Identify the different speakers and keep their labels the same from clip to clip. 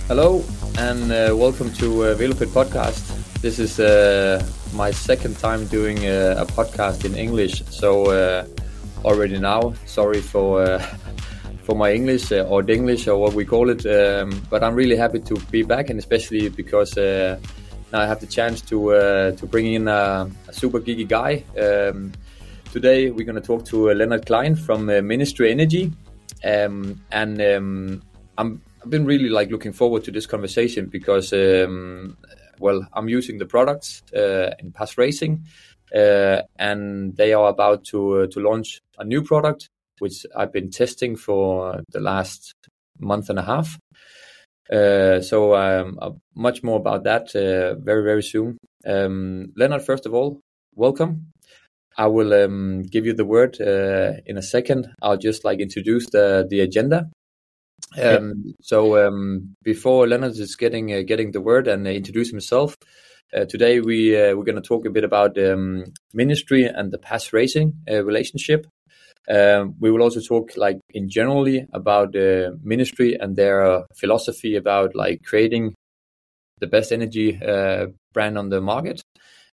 Speaker 1: Hello and welcome to VeloFit Podcast. This is my second time doing a podcast in English, so already now, sorry for my English or Dinglish or what we call it, but I'm really happy to be back, and especially because now I have the chance to bring in a super geeky guy. Today we're going to talk to Lennart Klein from MNSTRY Energy, I've been really looking forward to this conversation because, I'm using the products in past racing, and they are about to launch a new product, which I've been testing for the last month and a half. So much more about that very, very soon. Lennart, first of all, welcome. I will give you the word in a second. I'll just introduce the agenda. Before Lennart is getting the word and introduce himself, today we're going to talk a bit about MNSTRY and the past racing relationship. We will also talk in generally about MNSTRY and their philosophy about creating the best energy brand on the market.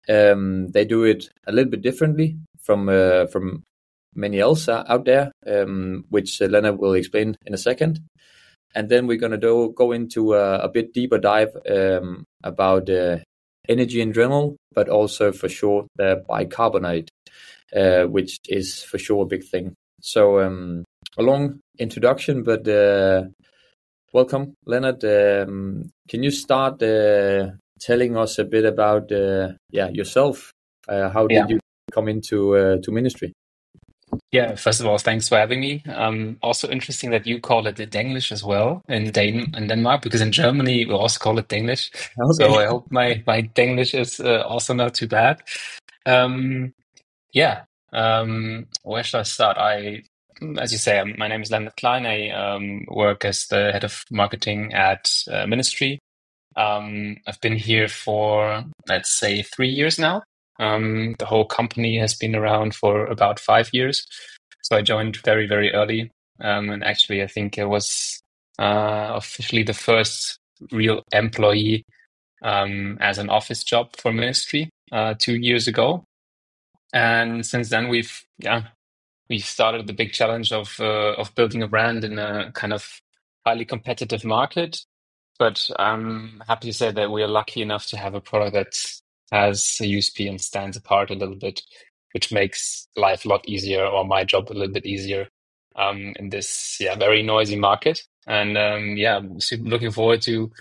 Speaker 1: They do it a little bit differently from many else out there, which Lennart will explain in a second. And then we're going to go into a bit deeper dive about energy in general, but also for sure the bicarbonate, which is for sure a big thing. So a long introduction, but welcome, Lennart. Can you start telling us a bit about yourself? How did you come into MNSTRY?
Speaker 2: Yeah, first of all, thanks for having me. Also interesting that you call it the Denglish as well in Denmark, because in Germany we also call it Denglish. Okay. So I hope my Denglish is also not too bad. Where should I start? As you say, my name is Lennart Klein. I work as the head of marketing at MNSTRY. I've been here for, let's say, 3 years now. The whole company has been around for about 5 years. So I joined very, very early. And actually, I think I was officially the first real employee as an office job for MNSTRY 2 years ago. And since then, we started the big challenge of building a brand in a kind of highly competitive market. But I'm happy to say that we are lucky enough to have a product that has a USP and stands apart a little bit, which makes life a lot easier, or my job a little bit easier in this very noisy market. And looking forward to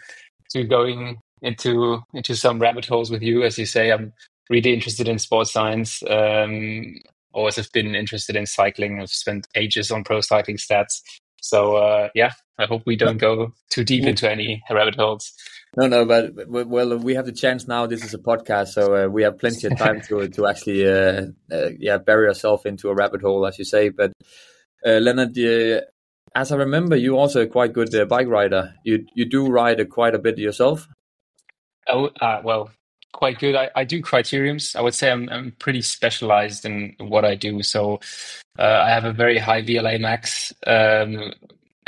Speaker 2: going into some rabbit holes with you. As you say, I'm really interested in sports science. Always have been interested in cycling. I've spent ages on pro cycling stats. So I hope we don't go too deep into any rabbit holes.
Speaker 1: No, but we have the chance now. This is a podcast, so we have plenty of time to actually bury ourselves into a rabbit hole, as you say. But Lennart, as I remember, you're also a quite good bike rider. You do ride quite a bit yourself.
Speaker 2: Well, quite good. I do criteriums. I would say I'm pretty specialized in what I do. So I have a very high VLA max.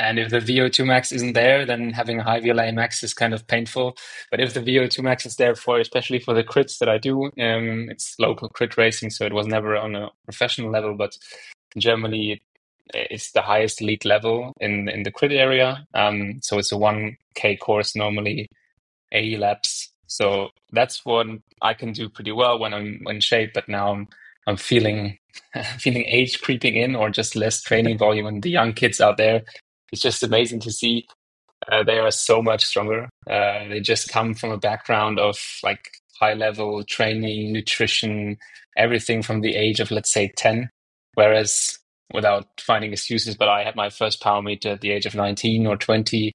Speaker 2: And if the VO2 max isn't there, then having a high VLA max is kind of painful. But if the VO2 max is there especially for the crits that I do, it's local crit racing, so it was never on a professional level. But in Germany, it's the highest elite level in the crit area. So it's a 1K course, normally 80 laps. So that's what I can do pretty well when I'm in shape. But now I'm feeling age creeping in, or just less training volume. And the young kids out there, it's just amazing to see. They are so much stronger. They just come from a background of high level training, nutrition, everything from the age of, let's say, 10. Whereas, without finding excuses, but I had my first power meter at the age of 19 or 20.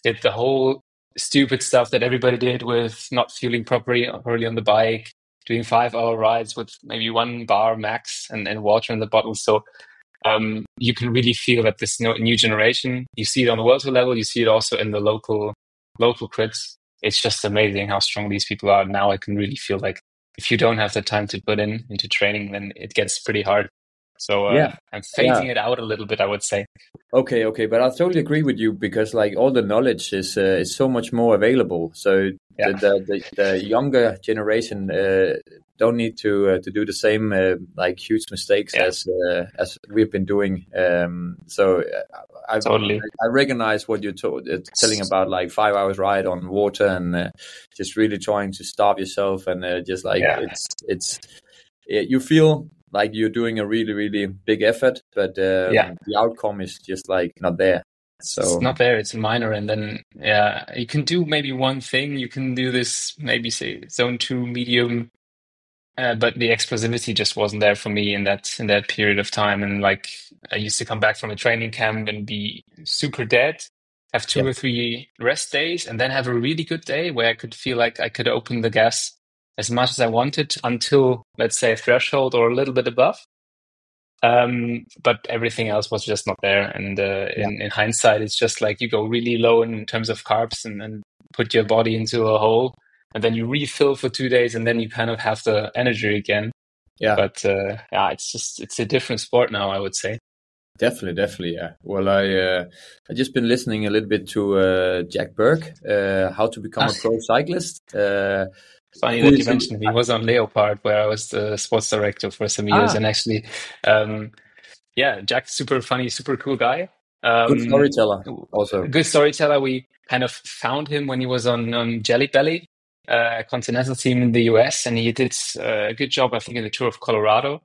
Speaker 2: Did the whole stupid stuff that everybody did with not fueling properly on the bike, doing 5-hour rides with maybe 1 bar max and water in the bottle. So you can really feel that this new generation, you see it on the WorldTour level, you see it also in the local crits. It's just amazing how strong these people are. Now I can really feel if you don't have the time to put into training, then it gets pretty hard. So
Speaker 1: Yeah.
Speaker 2: I'm phasing it out a little bit, I would say.
Speaker 1: Okay, but I totally agree with you, because like all the knowledge is so much more available. So the younger generation don't need to do the same like huge mistakes as we've been doing. So
Speaker 2: Totally.
Speaker 1: I recognize what you're telling about, like 5 hours ride on water, and just really trying to starve yourself, and just like you feel like you're doing a really, really big effort, but the outcome is just like not there. So
Speaker 2: it's not there. It's minor, and then you can do maybe one thing. You can do this, maybe say zone 2 medium, but the explosivity just wasn't there for me in that period of time. And like I used to come back from a training camp and be super dead, have 2 or 3 rest days, and then have a really good day where I could feel like I could open the gas as much as I wanted until, let's say, a threshold or a little bit above. But everything else was just not there. And in hindsight, it's just like you go really low in terms of carbs and put your body into a hole, and then you refill for 2 days, and then you kind of have the energy again.
Speaker 1: Yeah.
Speaker 2: But it's a different sport now, I would say.
Speaker 1: Definitely, yeah. Well, I just been listening a little bit to Jack Burke, how to become a pro cyclist.
Speaker 2: Funny that you mentioned him. He was on Leopard, where I was the sports director for some years, and actually, Jack's super funny, super cool guy.
Speaker 1: Good storyteller, also.
Speaker 2: Good storyteller. We kind of found him when he was on Jelly Belly, a continental team in the US, and he did a good job, I think, in the Tour of Colorado.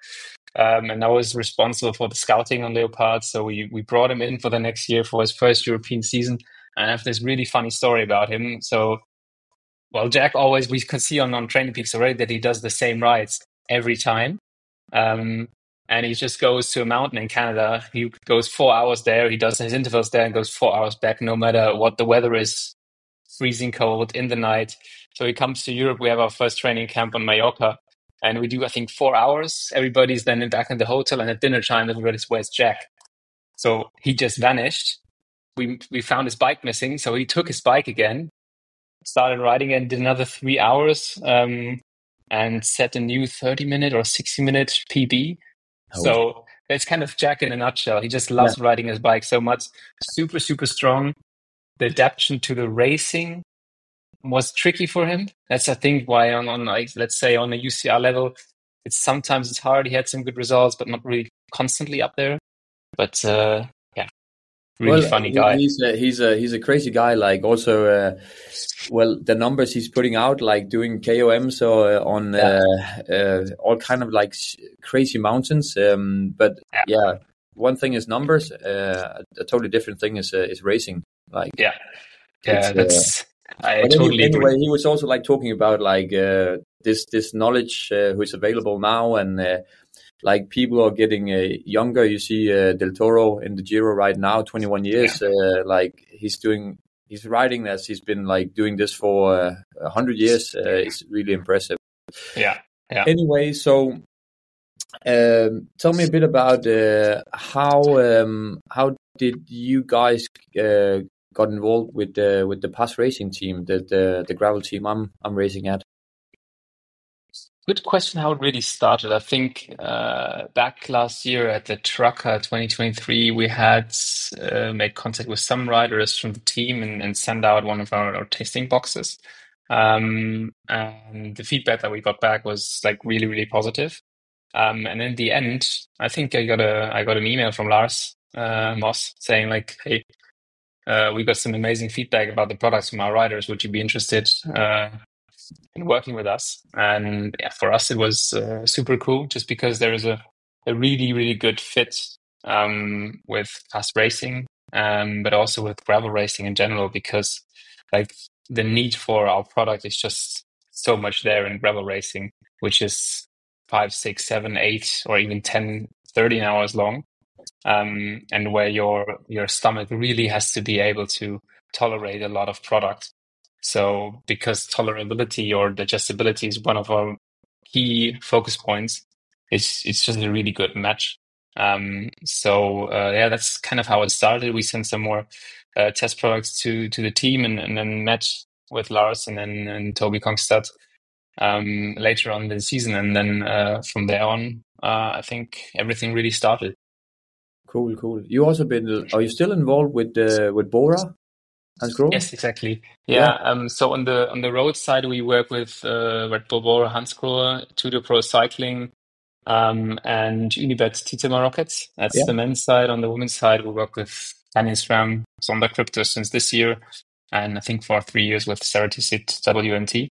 Speaker 2: And I was responsible for the scouting on Leopard. So we brought him in for the next year for his first European season. And I have this really funny story about him. So, well, Jack always, we can see on Training Peaks already that he does the same rides every time. And he just goes to a mountain in Canada. He goes 4 hours there. He does his intervals there and goes 4 hours back, no matter what the weather is, freezing cold in the night. So he comes to Europe. We have our first training camp on Mallorca. And we do, I think, 4 hours. Everybody's then back in the hotel, and at dinner time, everybody's, where's Jack? So he just vanished. We found his bike missing, so he took his bike again, started riding and did another 3 hours, and set a new 30-minute or 60-minute PB. So that's kind of Jack in a nutshell. He just loves riding his bike so much. Super, super strong. The adaptation to the racing was tricky for him. That's, I think, why on like, let's say on a UCR level, sometimes it's hard. He had some good results, but not really constantly up there. But really funny guy.
Speaker 1: He's a crazy guy. Like also, the numbers he's putting out, like doing KOMs or on all kind of like crazy mountains. But one thing is numbers. A totally different thing is racing. Like
Speaker 2: that's. I totally agree.
Speaker 1: Anyway, he was also like talking about like this knowledge who's available now, and like people are getting younger. You see Del Toro in the Giro right now, 21 years. Like he's riding as he's been like doing this for 100 years. It's really impressive.
Speaker 2: Yeah.
Speaker 1: Anyway, so tell me a bit about how did you guys got involved with the PAS racing team, the gravel team I'm racing at?
Speaker 2: Good question. How it really started. I think back last year at the Trucker 2023, we had made contact with some riders from the team and sent out one of our tasting boxes. And the feedback that we got back was like really, really positive. And in the end, I think I got an email from Lars Moss saying like, hey, we got some amazing feedback about the products from our riders. Would you be interested in working with us? And for us, it was super cool, just because there is a really, really good fit with fast racing, but also with gravel racing in general, because like the need for our product is just so much there in gravel racing, which is 5, 6, 7, 8, or even 10, 13 hours long. And where your stomach really has to be able to tolerate a lot of product. So because tolerability or digestibility is one of our key focus points, it's just a really good match. That's kind of how it started. We sent some more test products to the team, and then met with Lars and Toby Kongstad later on in the season. And then from there on, I think everything really started.
Speaker 1: Cool. Are you still involved with BORA-Hansgrohe?
Speaker 2: Yes, exactly. Yeah. So on the road side, we work with Red Bull BORA-Hansgrohe, Tudor Pro Cycling, and Unibet Titema Rockets. That's the men's side. On the women's side, we work with Canyon Sondercrypto since this year, and I think for 3 years with Ceratisit WNT.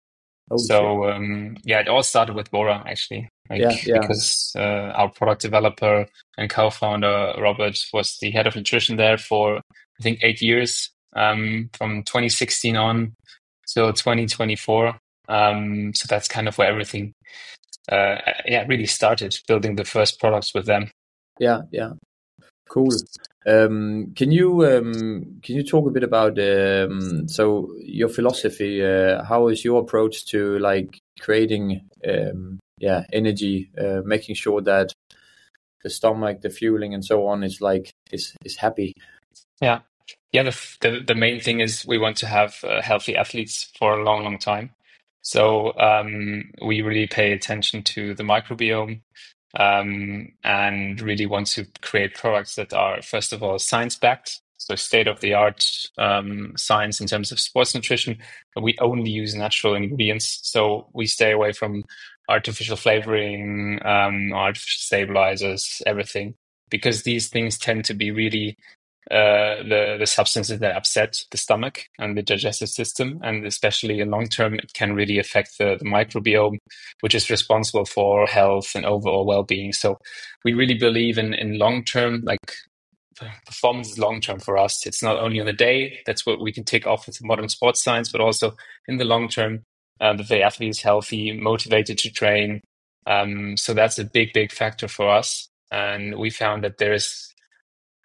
Speaker 2: It all started with Bora actually, because our product developer and co-founder Robert was the head of nutrition there for I think 8 years, from 2016 on till 2024. So that's kind of where everything really started, building the first products with them.
Speaker 1: Yeah. Cool. Can you talk a bit about so your philosophy? How is your approach to like creating energy, making sure that the stomach, the fueling, and so on is happy?
Speaker 2: Yeah. The main thing is we want to have healthy athletes for a long time. So we really pay attention to the microbiome. And really want to create products that are, first of all, science-backed, so state-of-the-art science in terms of sports nutrition. But we only use natural ingredients, so we stay away from artificial flavoring, artificial stabilizers, everything, because these things tend to be really the substances that upset the stomach and the digestive system, and especially in long term, it can really affect the microbiome, which is responsible for health and overall well-being. So we really believe in long term, like performance is long term for us. It's not only on the day, that's what we can take off with modern sports science, but also in the long term, that the athlete is healthy, motivated to train. So that's a big factor for us, and we found that there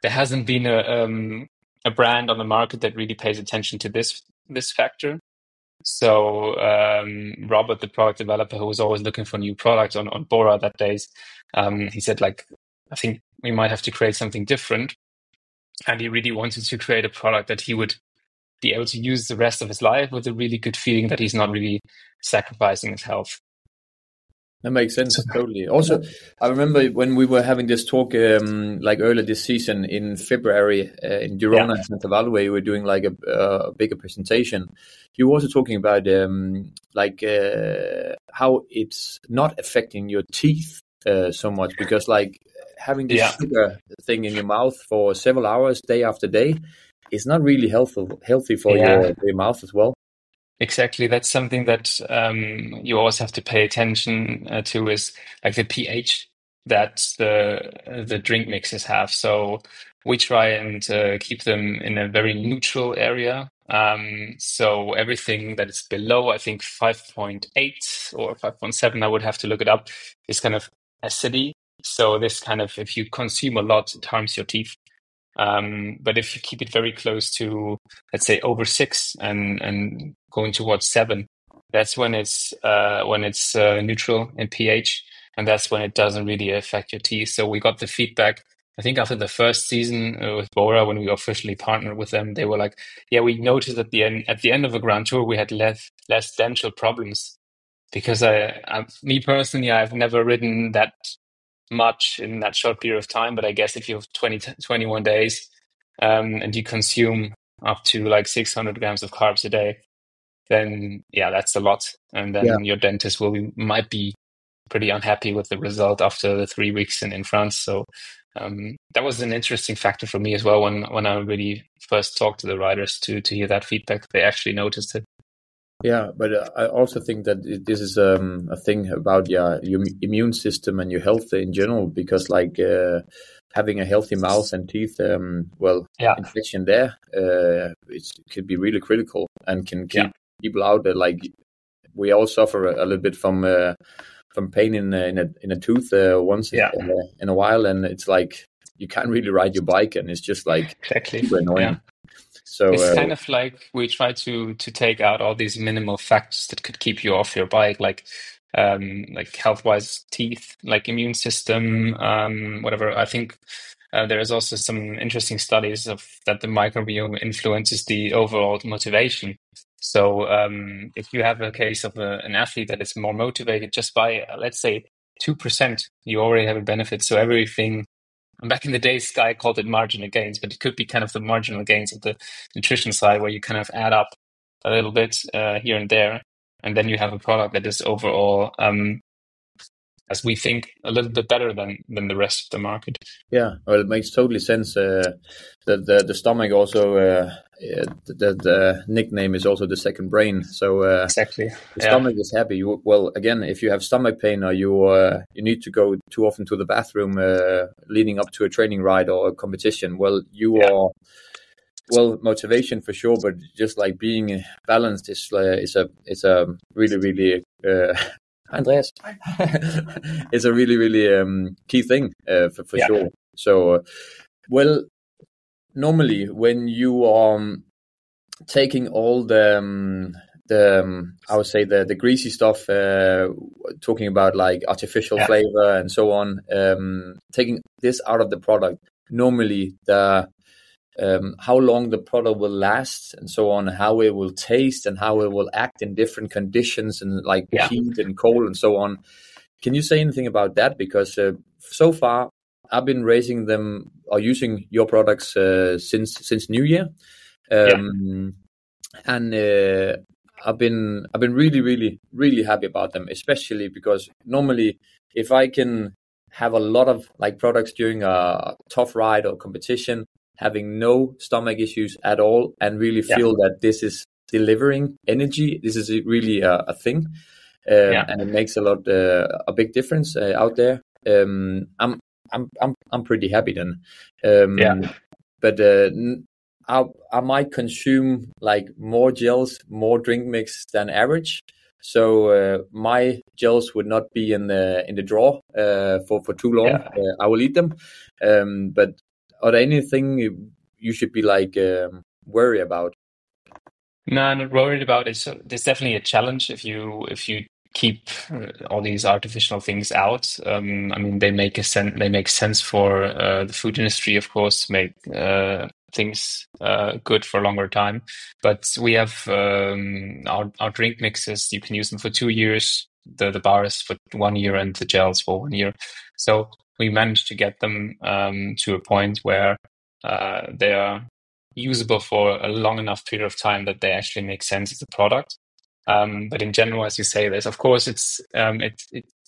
Speaker 2: hasn't been a brand on the market that really pays attention to this factor. So Robert, the product developer, who was always looking for new products on Bora that days, he said, like, I think we might have to create something different. And he really wanted to create a product that he would be able to use the rest of his life with a really good feeling that he's not really sacrificing his health.
Speaker 1: That makes sense, totally. Also, I remember when we were having this talk like earlier this season in February in Girona and Santa Value, we were doing like a bigger presentation. You were also talking about how it's not affecting your teeth so much, because like having this sugar thing in your mouth for several hours, day after day, is not really healthy for your mouth as well.
Speaker 2: Exactly. That's something that you always have to pay attention to, is like the pH that the drink mixes have. So we try and keep them in a very neutral area. So everything that is below, I think 5.8 or 5.7, I would have to look it up, is kind of acidy. So this kind of, if you consume a lot, it harms your teeth. But if you keep it very close to, let's say, over 6 and going towards 7, that's when it's neutral in pH, and that's when it doesn't really affect your teeth. So we got the feedback, I think, after the first season with Bora, when we officially partnered with them. They were like, "Yeah, we noticed at the end of a Grand Tour, we had less dental problems." Because me personally, I've never ridden that much in that short period of time, but I guess if you have 21 days and you consume up to like 600 grams of carbs a day, then that's a lot, and then your dentist might be pretty unhappy with the result after the 3 weeks in France. So that was an interesting factor for me as well when I really first talked to the riders to hear that feedback. They actually noticed it.
Speaker 1: Yeah, but I also think that this is a thing about your immune system and your health in general, because like having a healthy mouth and teeth, infection there, it could be really critical and can keep people out there. Like we all suffer a little bit from pain in a tooth once in a while, and it's like you can't really ride your bike, and it's just like super annoying.
Speaker 2: Yeah. So it's kind of like we try to take out all these minimal factors that could keep you off your bike, like health-wise, teeth, like immune system, whatever. I think there is also some interesting studies of that the microbiome influences the overall motivation. So if you have a case of an athlete that is more motivated just by, let's say, 2%, you already have a benefit. So everything, back in the day, Sky called it marginal gains, but it could be kind of the marginal gains of the nutrition side, where you kind of add up a little bit here and there, and then you have a product that is overall, as we think, a little bit better than the rest of the market.
Speaker 1: Yeah, well, it makes totally sense. The stomach also, the nickname is also the second brain. So
Speaker 2: exactly,
Speaker 1: the stomach is happy. Well, again, if you have stomach pain or you need to go too often to the bathroom leading up to a training ride or a competition, well, you are. Well, motivation for sure, but just like being balanced is a really Andreas, it's a really key thing for sure. So, well, normally when you are taking all the I would say the greasy stuff, talking about like artificial flavor and so on, taking this out of the product, normally how long the product will last and so on, how it will taste and how it will act in different conditions and like heat and cold and so on. Can you say anything about that? Because so far I've been raising them or using your products since New Year, and I've been really happy about them, especially because normally if I can have a lot of like products during a tough ride or competition, having no stomach issues at all, and really feel that this is delivering energy. This is really a thing, and it makes a big difference out there. I'm pretty happy then. But I might consume like more gels, more drink mix than average. So my gels would not be in the drawer for too long. I will eat them, but. Are there anything you should be like worried about?
Speaker 2: No, I'm not worried about it. So there's definitely a challenge if you keep all these artificial things out. I mean, they make sense for the food industry, of course, to make things good for a longer time. But we have our drink mixes. You can use them for 2 years. The bars for 1 year and the gels for 1 year. So we managed to get them to a point where they are usable for a long enough period of time that they actually make sense as a product. But in general, as you say, there's of course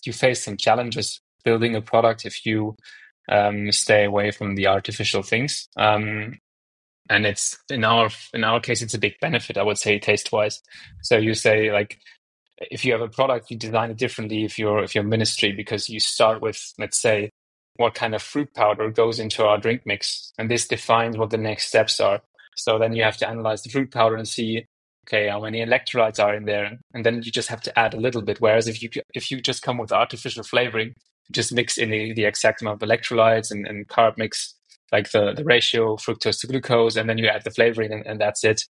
Speaker 2: you face some challenges building a product if you stay away from the artificial things. And it's in our case, it's a big benefit, I would say, taste-wise. So you say like, if you have a product, you design it differently if you're MNSTRY, because you start with, let's say, what kind of fruit powder goes into our drink mix, and this defines what the next steps are. So then you have to analyze the fruit powder and see, okay, how many electrolytes are in there, and then you just have to add a little bit. Whereas if you just come with artificial flavoring, you just mix in the exact amount of electrolytes and carb mix, like the ratio fructose to glucose, and then you add the flavoring and that's it.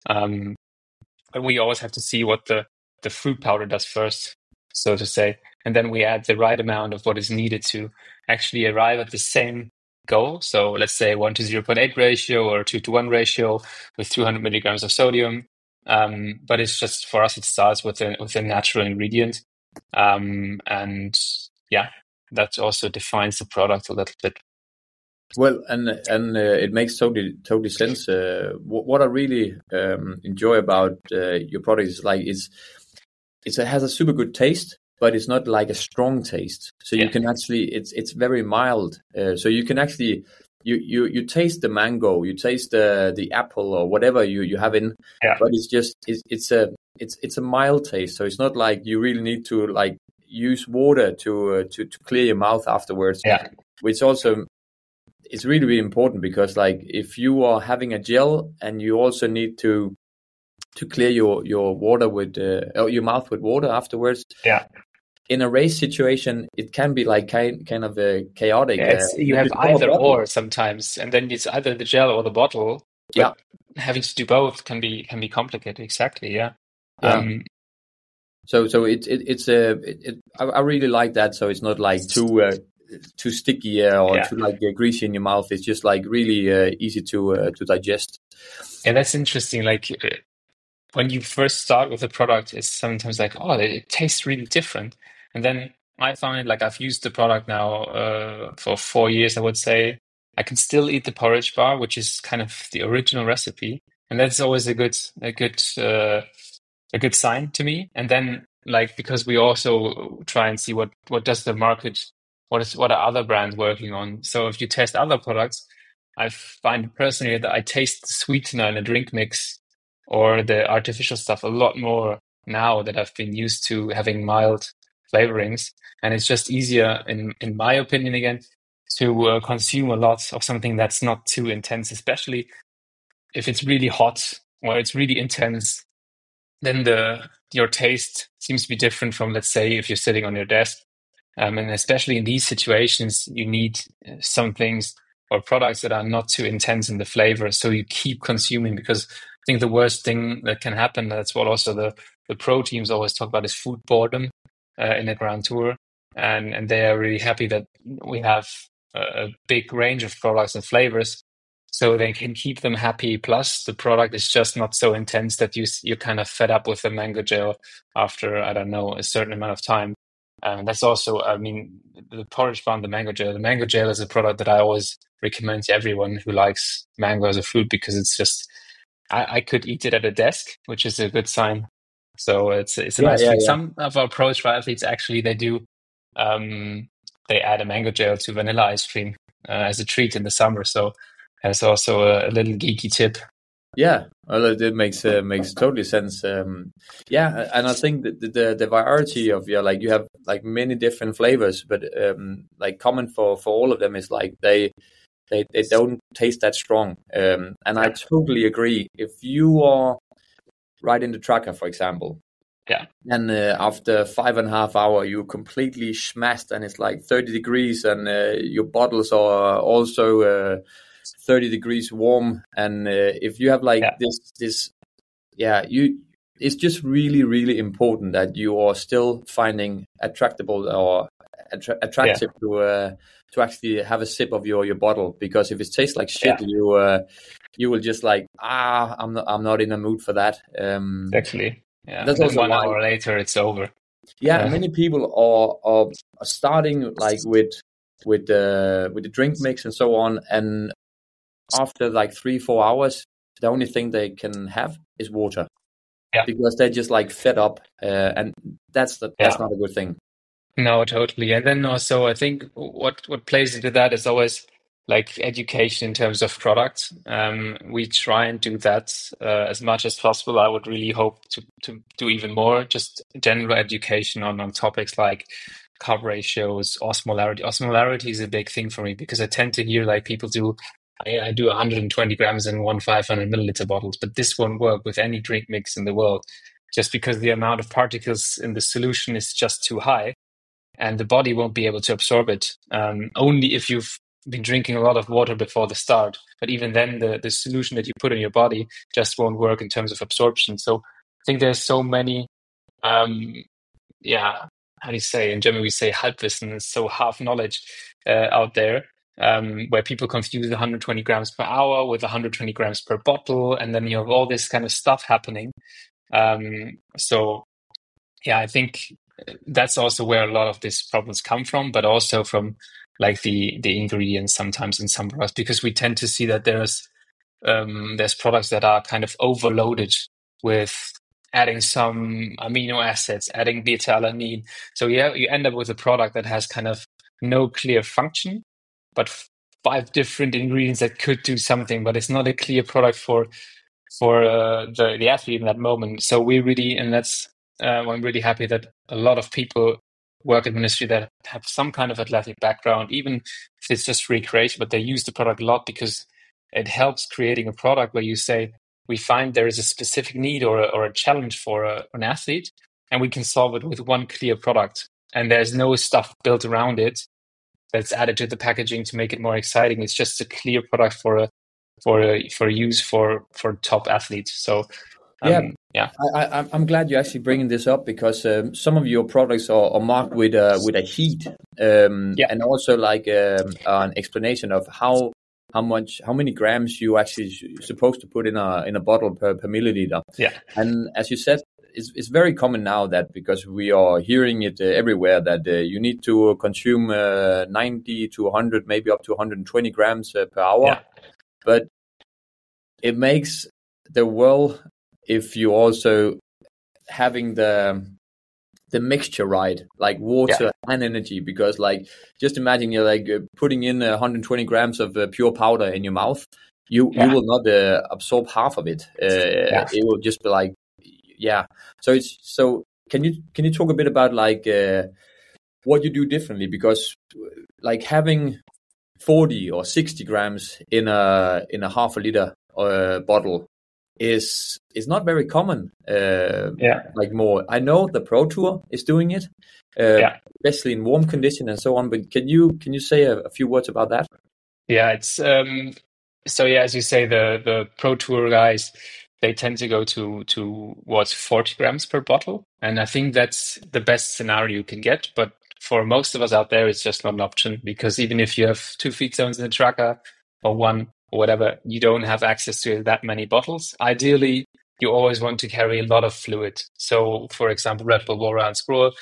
Speaker 2: But we always have to see what the fruit powder does first, so to say, and then we add the right amount of what is needed to actually arrive at the same goal. So let's say 1 to 0.8 ratio or 2 to 1 ratio with 200 milligrams of sodium. But it's just, for us, it starts with a natural ingredient, and that also defines the product a little bit.
Speaker 1: Well, and it makes totally sense. What I really enjoy about your product is like it has a super good taste, but it's not like a strong taste. So you can actually, it's very mild. So you can actually you taste the mango, you taste the apple or whatever you have in, but it's just it's a mild taste. So it's not like you really need to like use water to clear your mouth afterwards. Which also. It's really, really important because, like, if you are having a gel and you also need to clear your water with your mouth with water afterwards, in a race situation, it can be like kind of chaotic.
Speaker 2: You have either or sometimes, and then it's either the gel or the bottle. But having to do both can be complicated. Exactly.
Speaker 1: So I really like that. So it's not like too sticky or too like greasy in your mouth. It's just like really easy to digest.
Speaker 2: And that's interesting. Like when you first start with a product, it's sometimes like, oh, it tastes really different. And then I find like I've used the product now for 4 years, I would say. I can still eat the porridge bar, which is kind of the original recipe, and that's always a good sign to me. And then like because we also try and see what does the market, what are other brands working on. So if you test other products, I find personally that I taste the sweetener in a drink mix or the artificial stuff a lot more now that I've been used to having mild flavorings, and it's just easier in my opinion again to consume a lot of something that's not too intense, especially if it's really hot or it's really intense. Then your taste seems to be different from, let's say, if you're sitting on your desk. And especially in these situations, you need some things or products that are not too intense in the flavor, so you keep consuming. Because I think the worst thing that can happen, that's what also the pro teams always talk about, is food boredom in a Grand Tour. And they are really happy that we have a big range of products and flavors, so they can keep them happy. Plus, the product is just not so intense that you're kind of fed up with the mango gel after, I don't know, a certain amount of time. That's also, I mean, the porridge bar and the mango gel. The mango gel is a product that I always recommend to everyone who likes mango as a fruit, because it's just, I could eat it at a desk, which is a good sign. So it's a nice treat. Some of our pro triathletes actually, they do, they add a mango gel to vanilla ice cream as a treat in the summer. So that's also a little geeky tip.
Speaker 1: Yeah, well, it makes totally sense. And I think that the variety of you have like many different flavors, but like common for all of them is like they don't taste that strong. And I totally agree. If you are riding the tracker, for example, and after 5.5 hours you're completely smashed, and it's like 30 degrees, and your bottles are also 30 degrees warm, and if you have this, it's just really, really important that you are still finding attractive to actually have a sip of your bottle, because if it tastes like shit, you will just like, I'm not in a mood for that.
Speaker 2: Exactly. Yeah.
Speaker 1: That's also
Speaker 2: 1 hour later it's over.
Speaker 1: Many people are starting like with the drink mix and so on, and after like 3-4 hours, the only thing they can have is water, because they're just like fed up, and that's not a good thing.
Speaker 2: No, totally. And then also, I think what plays into that is always like education in terms of products. We try and do that as much as possible. I would really hope to do even more, just general education on topics like carb ratios, osmolarity. Osmolarity is a big thing for me, because I tend to hear like people do, I do 120 grams in one 500 milliliter bottles, but this won't work with any drink mix in the world, just because the amount of particles in the solution is just too high, and the body won't be able to absorb it. Only if you've been drinking a lot of water before the start. But even then, the solution that you put in your body just won't work in terms of absorption. So I think there's so many, how do you say? In German, we say Halbwissen, so half knowledge out there, where people confuse 120 grams per hour with 120 grams per bottle. And then you have all this kind of stuff happening. I think that's also where a lot of these problems come from, but also from like the ingredients sometimes in some products, because we tend to see that there's products that are kind of overloaded with adding some amino acids, adding beta-alanine. So you end up with a product that has kind of no clear function, but 5 different ingredients that could do something, but it's not a clear product for the athlete in that moment. So we really, and that's I'm really happy that a lot of people work at MNSTRY that have some kind of athletic background, even if it's just recreation, but they use the product a lot, because it helps creating a product where you say, we find there is a specific need or a challenge for an athlete, and we can solve it with one clear product. And there's no stuff built around it that's added to the packaging to make it more exciting. It's just a clear product for use for top athletes. So
Speaker 1: I'm glad you're actually bringing this up, because some of your products are marked with a heat, and also like an explanation of how many grams you actually supposed to put in a bottle per milliliter. And as you said, it's very common now that because we are hearing it everywhere that you need to consume 90 to 100, maybe up to 120 grams per hour.
Speaker 2: Yeah.
Speaker 1: But it makes the world if you also having the mixture right, like water and energy, because like just imagine you're like putting in 120 grams of pure powder in your mouth. You will not absorb half of it. It will just be like, So can you talk a bit about like what you do differently? Because like having 40 or 60 grams in a half a liter bottle is not very common. Like more, I know the Pro Tour is doing it, especially in warm condition and so on. But can you say a few words about that?
Speaker 2: Yeah, it's so yeah, as you say, the Pro Tour guys, they tend to go towards 40 grams per bottle, and I think that's the best scenario you can get. But for most of us out there, it's just not an option, because even if you have 2 feed zones in the tracker or one or whatever, you don't have access to that many bottles. Ideally, you always want to carry a lot of fluid. So, for example, Red Bull BORA-Hansgrohe,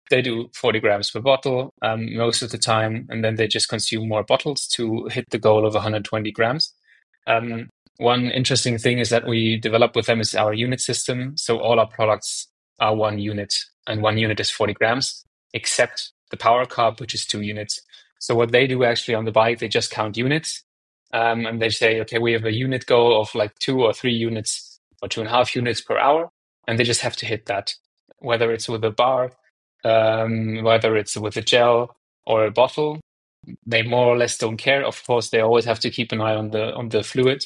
Speaker 2: they do 40 grams per bottle most of the time, and then they just consume more bottles to hit the goal of 120 grams. One interesting thing is that we developed with them is our unit system. So all our products are 1 unit, and 1 unit is 40 grams, except the power carb, which is 2 units. So what they do actually on the bike, they just count units, and they say, okay, we have a unit goal of like 2 or 3 units or 2.5 units per hour, and they just have to hit that, whether it's with a bar, whether it's with a gel or a bottle. They more or less don't care. Of course, they always have to keep an eye on the fluid,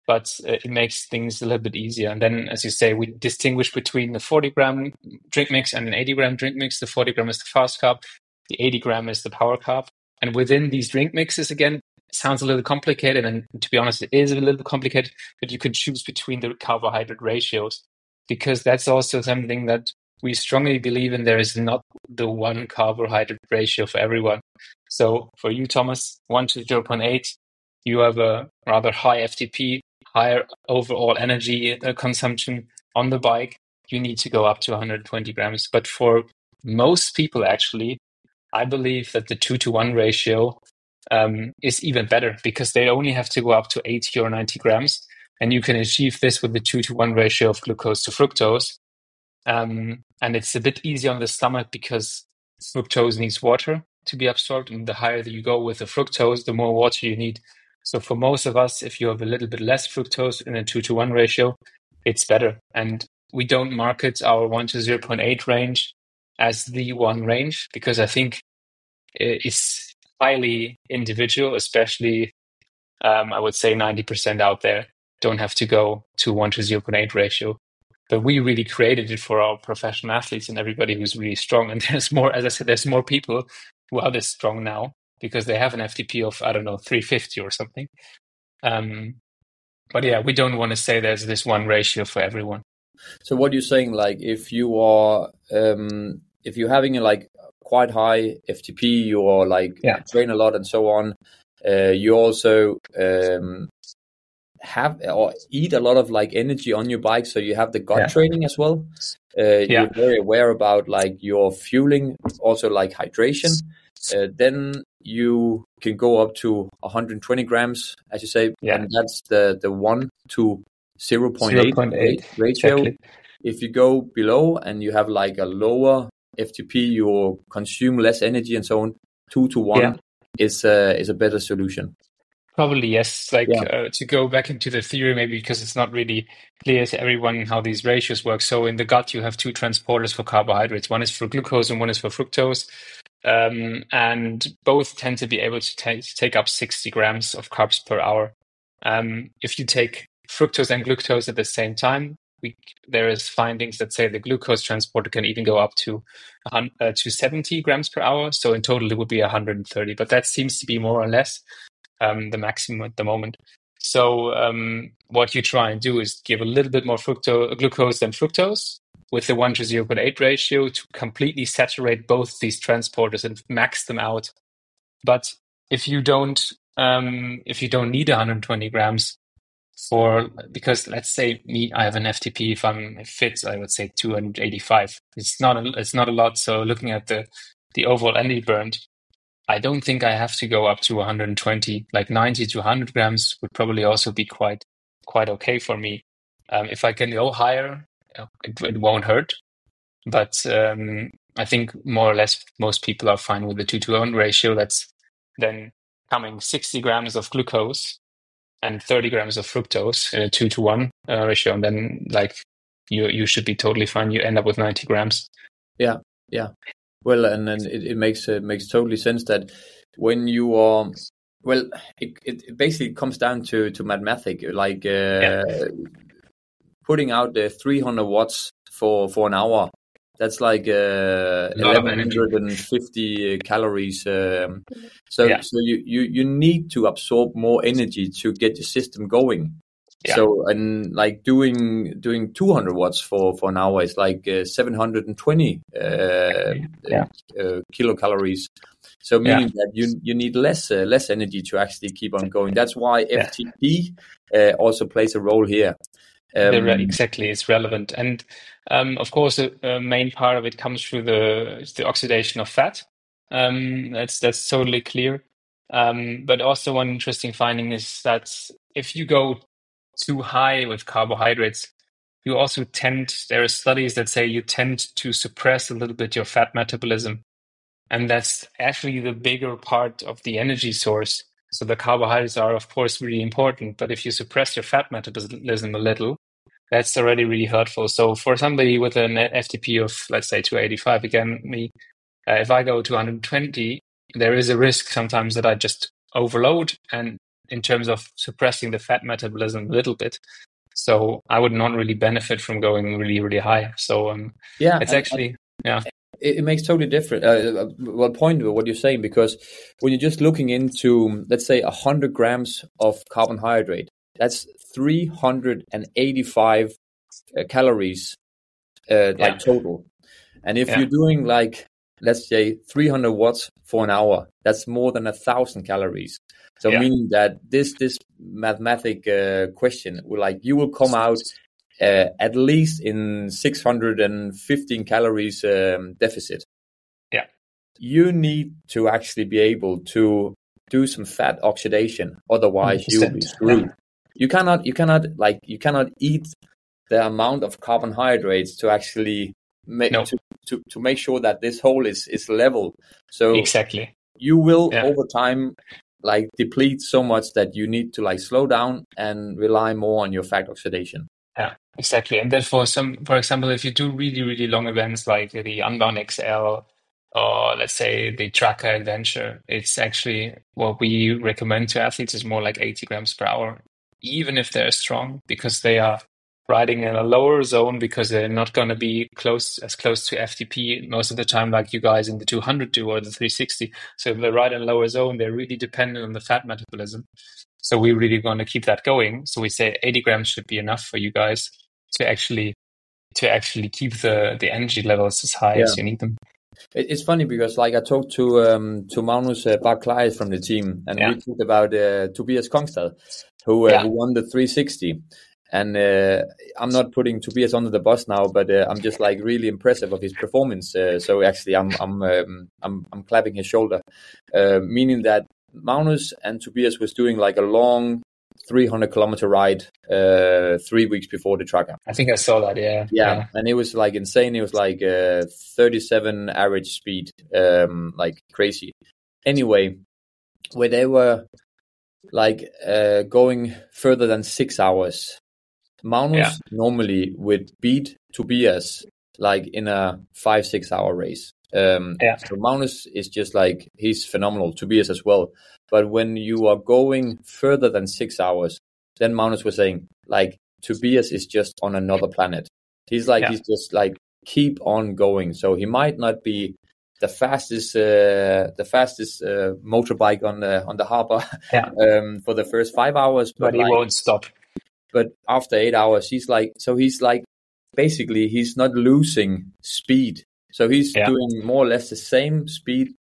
Speaker 2: but it makes things a little bit easier. And then, as you say, we distinguish between the 40-gram drink mix and an 80-gram drink mix. The 40-gram is the fast carb, the 80-gram is the power carb. And within these drink mixes, again, it sounds a little complicated, and to be honest, it is a little complicated, but you can choose between the carbohydrate ratios, because that's also something that we strongly believe in. There is not the one carbohydrate ratio for everyone. So for you, Thomas, 1 to 0.8, you have a rather high FTP, higher overall energy consumption on the bike. You need to go up to 120 grams. But for most people, actually, I believe that the 2-to-1 ratio is even better, because they only have to go up to 80 or 90 grams. And you can achieve this with the 2-to-1 ratio of glucose to fructose. And it's a bit easier on the stomach, because fructose needs water to be absorbed, and the higher that you go with the fructose, the more water you need. So for most of us, if you have a little bit less fructose in a 2-to-1 ratio, it's better. And we don't market our 1 to 0.8 range as the one range, because I think it's highly individual, especially I would say 90% out there don't have to go to 1 to 0.8 ratio. But we really created it for our professional athletes and everybody who's really strong. And there's more, as I said, there's more people who are this strong now because they have an FTP of, 350 or something. But yeah, we don't want to say there's this one ratio for everyone.
Speaker 1: So what you're saying, like if you are, if you're having a like quite high FTP, you are like train a lot and so on, you also have or eat a lot of like energy on your bike, so you have the gut training as well. You're very aware about like your fueling, also like hydration. Then you can go up to 120 grams, as you say, and that's the 1 to 0.8 ratio.
Speaker 2: Exactly.
Speaker 1: If you go below and you have like a lower FTP, you consume less energy and so on. 2-to-1 is a better solution.
Speaker 2: Probably, yes. To go back into the theory, maybe because it's not really clear to everyone how these ratios work. So in the gut, you have 2 transporters for carbohydrates. One is for glucose and one is for fructose. And both tend to be able to take up 60 grams of carbs per hour. If you take fructose and glucose at the same time, there is findings that say the glucose transporter can even go up to 70 grams per hour. So in total, it would be 130. But that seems to be more or less the maximum at the moment. So what you try and do is give a little bit more glucose than fructose with the 1 to 0.8 ratio to completely saturate both these transporters and max them out. But if you don't need 120 grams, because let's say I have an FTP. If I'm fit, I would say 285. It's not a lot. So looking at the overall energy burned, I don't think I have to go up to 120. Like 90 to 100 grams would probably also be quite okay for me. If I can go higher, it won't hurt. But I think more or less most people are fine with the 2-to-1 ratio. That's then coming 60 grams of glucose and 30 grams of fructose in a 2-to-1 ratio, and then like you should be totally fine. You end up with 90 grams.
Speaker 1: Yeah. Well, and then it makes totally sense that when you are, well, it basically comes down to mathematics, like putting out the 300 watts for an hour. That's like 1150 calories. So you need to absorb more energy to get your system going. Yeah. So, and like doing 200 watts for an hour is like 720 kilocalories. So meaning that you need less energy to actually keep on going. That's why FTP also plays a role here.
Speaker 2: Exactly, it's relevant, and of course, the main part of it comes through the oxidation of fat. That's totally clear. But also, one interesting finding is that if you go too high with carbohydrates, you also there are studies that say you tend to suppress a little bit your fat metabolism, and that's actually the bigger part of the energy source. So the carbohydrates are, of course, really important, but if you suppress your fat metabolism a little, that's already really hurtful. So for somebody with an FTP of, let's say, 285, again, if I go to 120, there is a risk sometimes that I just overload, and in terms of suppressing the fat metabolism a little bit. So I would not really benefit from going really, really high. So it's actually.
Speaker 1: It makes totally different. Point with what you're saying, because when you're just looking into, let's say, 100 grams of carbohydrate, that's 385 calories, total. And if you're doing like, let's say, 300 watts for an hour, that's more than 1,000 calories. So meaning that this mathematic question, you will come out at least in 615 calories deficit. Yeah, you need to actually be able to do some fat oxidation, otherwise you'll be screwed. You cannot eat the amount of carbohydrates to actually make to make sure that this whole is level. So
Speaker 2: exactly,
Speaker 1: you will over time deplete so much that you need to slow down and rely more on your fat oxidation.
Speaker 2: Yeah, exactly. And then for example, if you do really, really long events like the Unbound XL or let's say the Tracker Adventure, it's actually what we recommend to athletes is more like 80 grams per hour, even if they're strong, because they are riding in a lower zone, because they're not going to be as close to FTP most of the time like you guys in the 200 do or the 360. So if they ride in a lower zone, they're really dependent on the fat metabolism. So we really want to keep that going. So we say 80 grams should be enough for you guys to actually keep the energy levels as high as you need them.
Speaker 1: It's funny because I talked to Magnus Barclay from the team, and we talked about Tobias Kongstad, who won the 360. And I'm not putting Tobias under the bus now, but I'm just really impressive of his performance. So actually, I'm clapping his shoulder, meaning that Magnus and Tobias was doing a long 300-kilometer ride 3 weeks before the Tracker.
Speaker 2: I think I saw that. Yeah.
Speaker 1: And it was insane. It was 37 average speed, crazy. Anyway, where they were going further than 6 hours. Magnus normally would beat Tobias in a 5-6 hour race. So Magnus is just he's phenomenal. Tobias as well. But when you are going further than 6 hours, then Magnus was saying Tobias is just on another planet. He's he's just keep on going. So he might not be the fastest motorbike on the harbor for the first 5 hours,
Speaker 2: but he won't stop.
Speaker 1: But after 8 hours, he's basically he's not losing speed. So he's doing more or less the same speed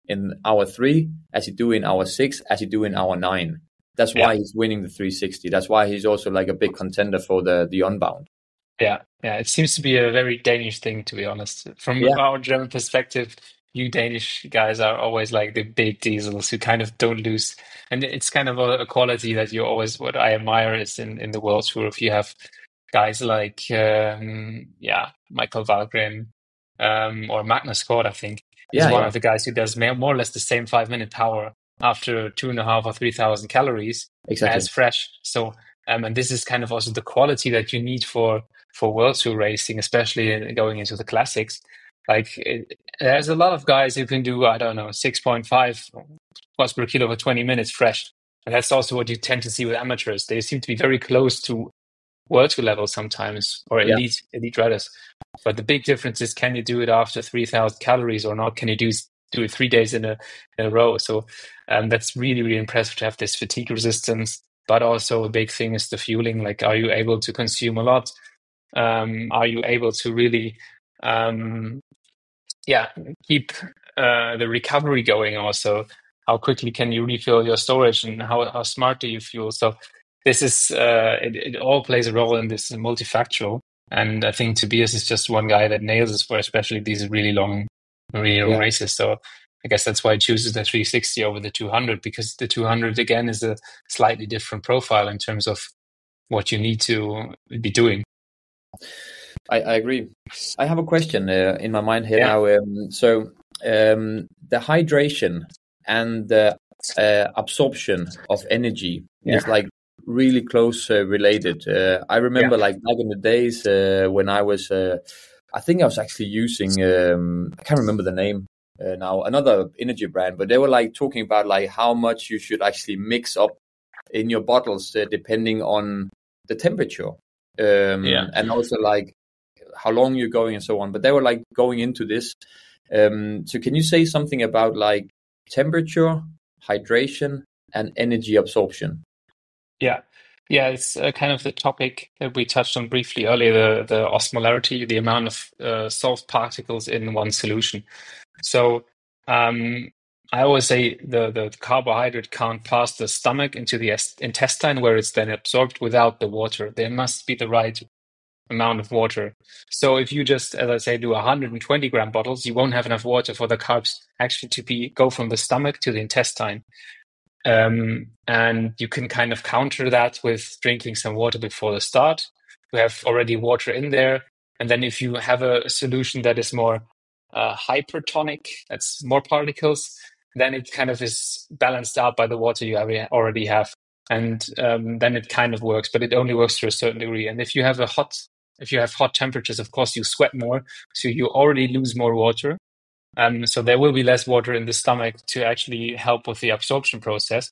Speaker 1: in hour 3 as he do in hour 6 as he do in hour 9. That's why he's winning the 360. That's why he's also like a big contender for the unbound.
Speaker 2: Yeah. It seems to be a very Danish thing, to be honest. From our German perspective, you Danish guys are always like the big diesels who kind of don't lose. And it's kind of a quality that you always, what I admire is in the World Tour, if you have guys like, Michael Valgren or Magnus Kort, I think, is one of the guys who does more or less the same 5-minute power after 2,500 or 3,000 calories as fresh. So, and this is kind of also the quality that you need for World Tour racing, especially going into the classics. There's a lot of guys who can do, 6.5 watts per kilo for 20 minutes fresh. And that's also what you tend to see with amateurs. They seem to be very close to World Tour level sometimes, or elite riders. But the big difference is, can you do it after 3,000 calories or not? Can you do it 3 days in a row? So that's really, really impressive to have this fatigue resistance. But also a big thing is the fueling. Like, are you able to consume a lot? Are you able to really keep the recovery going also? How quickly can you refill your storage, and how smart do you fuel? So this is it all plays a role in this multifactorial. And I think Tobias is just one guy that nails this for especially these really long races. So I guess that's why he chooses the 360 over the 200, because the 200 again is a slightly different profile in terms of what you need to be doing.
Speaker 1: I agree. I have a question in my mind here now. The hydration and the absorption of energy is like really close related. I remember like back in the days when I was, I think I was actually using, I can't remember the name now, another energy brand, but they were like talking about like how much you should actually mix up in your bottles depending on the temperature. And also like how long you're going and so on, but they were like going into this. So can you say something about like temperature, hydration, and energy absorption?
Speaker 2: It's kind of the topic that we touched on briefly earlier, the osmolarity, the amount of salt particles in one solution. So I always say the carbohydrate can't pass the stomach into the intestine where it's then absorbed without the water. There must be the right amount of water. So if you just, as I say, do 120 gram bottles, you won't have enough water for the carbs actually to go from the stomach to the intestine. And you can kind of counter that with drinking some water before the start. You have already water in there. And then if you have a solution that is more hypertonic, that's more particles, then it kind of is balanced out by the water you already have. And then it kind of works, but it only works to a certain degree. And if you have hot temperatures, of course, you sweat more. So you already lose more water. So there will be less water in the stomach to actually help with the absorption process.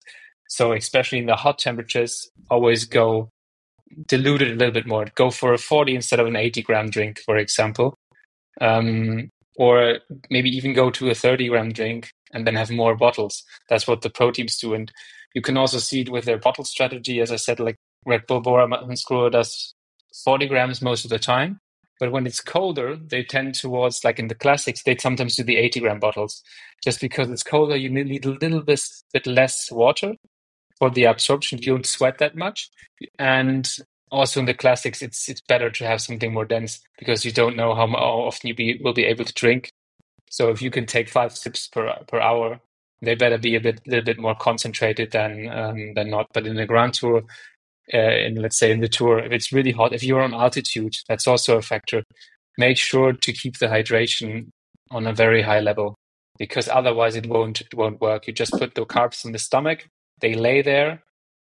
Speaker 2: So especially in the hot temperatures, always go dilute it a little bit more. Go for a 40 instead of an 80 gram drink, for example. Or maybe even go to a 30 gram drink and then have more bottles. That's what the pro teams do. And you can also see it with their bottle strategy. As I said, like Red Bull BORA-Hansgrohe does 40 grams most of the time. But when it's colder, they tend towards, like in the classics, they sometimes do the 80 gram bottles. Just because it's colder, you need a little bit less water for the absorption. You don't sweat that much. And also in the classics, it's better to have something more dense because you don't know how often you will be able to drink. So if you can take 5 sips per hour, they better be a little bit more concentrated than not. But in the Grand Tour, let's say in the tour, if it's really hot, if you're on altitude, that's also a factor. Make sure to keep the hydration on a very high level, because otherwise it won't work. You just put the carbs in the stomach, they lay there,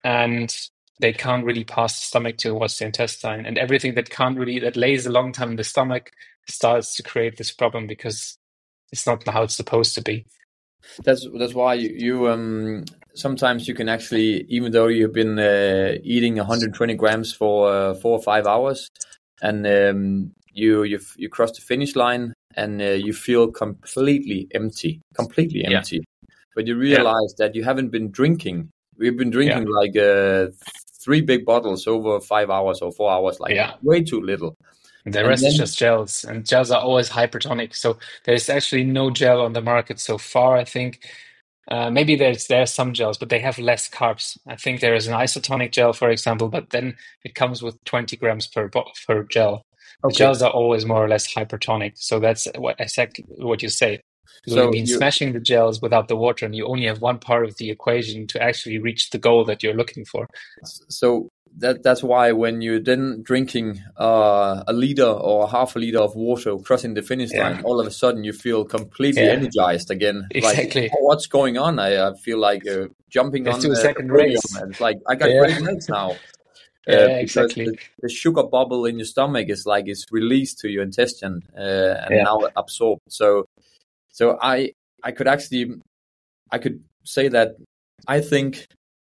Speaker 2: and they can't really pass the stomach towards the intestine. And everything that lays a long time in the stomach starts to create this problem because it's not how it's supposed to be.
Speaker 1: That's why you sometimes you can actually, even though you've been eating 120 grams for 4 or 5 hours, and you cross the finish line and you feel completely empty, but you realize that you haven't been drinking. We've been drinking like 3 big bottles over 5 hours or 4 hours, way too little.
Speaker 2: The rest is just gels, and gels are always hypertonic. So there's actually no gel on the market so far, I think. Maybe there's some gels, but they have less carbs. I think there is an isotonic gel, for example, but then it comes with 20 grams per gel. The
Speaker 1: Okay.
Speaker 2: gels are always more or less hypertonic. So that's exactly what you say. So you mean smashing the gels without the water, and you only have one part of the equation to actually reach the goal that you're looking for.
Speaker 1: So that's why when you're then drinking a liter or half a liter of water crossing the finish line, all of a sudden you feel completely energized again.
Speaker 2: Exactly.
Speaker 1: Like, what's going on? I feel like jumping
Speaker 2: Let's
Speaker 1: on
Speaker 2: do a second race.
Speaker 1: It's like I got great legs now.
Speaker 2: Exactly.
Speaker 1: The sugar bubble in your stomach is like it's released to your intestine and now absorbed. So I could say that I think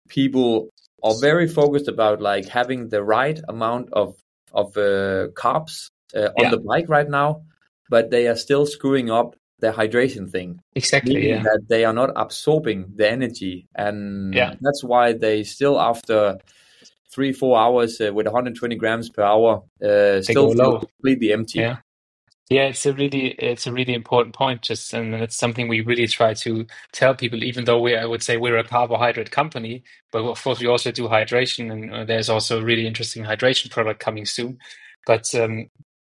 Speaker 1: people are very focused about like having the right amount of carbs on the bike right now, but they are still screwing up the hydration thing.
Speaker 2: Exactly.
Speaker 1: That they are not absorbing the energy, and that's why they still after 3-4 hours with 120 grams per hour still feel completely empty.
Speaker 2: Yeah, it's a really important point. And it's something we really try to tell people. Even though I would say we're a carbohydrate company, but of course we also do hydration, and there's also a really interesting hydration product coming soon. But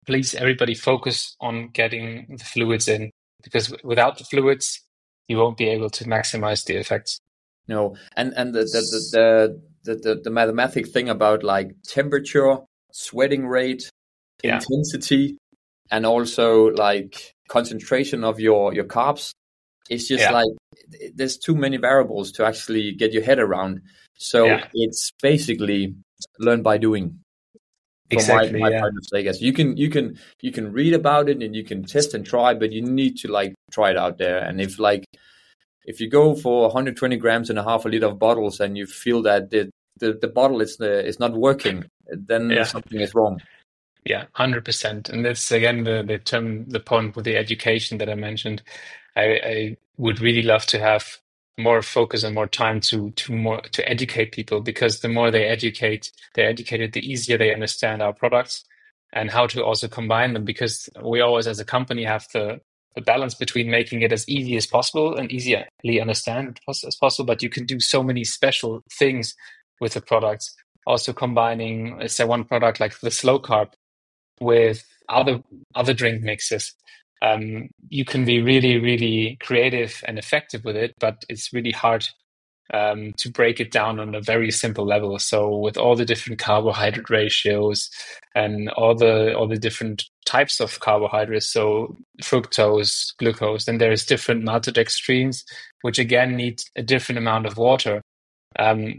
Speaker 2: please, everybody, focus on getting the fluids in, because without the fluids, you won't be able to maximize the effects.
Speaker 1: No, and the mathematic thing about like temperature, sweating rate, intensity, and also like concentration of your carbs. It's just like there's too many variables to actually get your head around. So it's basically learn by doing.
Speaker 2: Exactly.
Speaker 1: My point of say, I guess you can read about it and you can test and try, but you need to like try it out there. And if you go for 120 grams and a half a liter of bottles and you feel that the bottle is not working, then something is wrong.
Speaker 2: Yeah, 100%. And that's again the point with the education that I mentioned. I would really love to have more focus and more time to educate people, because the more they're educated, the easier they understand our products and how to also combine them. Because we always, as a company, have the balance between making it as easy as possible and easily understand as possible. But you can do so many special things with the products. Also combining, let's say, one product like the slow carb with other drink mixes. You can be really, really creative and effective with it, but it's really hard to break it down on a very simple level. So with all the different carbohydrate ratios and all the different types of carbohydrates, so fructose, glucose, then there's different maltodextrins, which again need a different amount of water.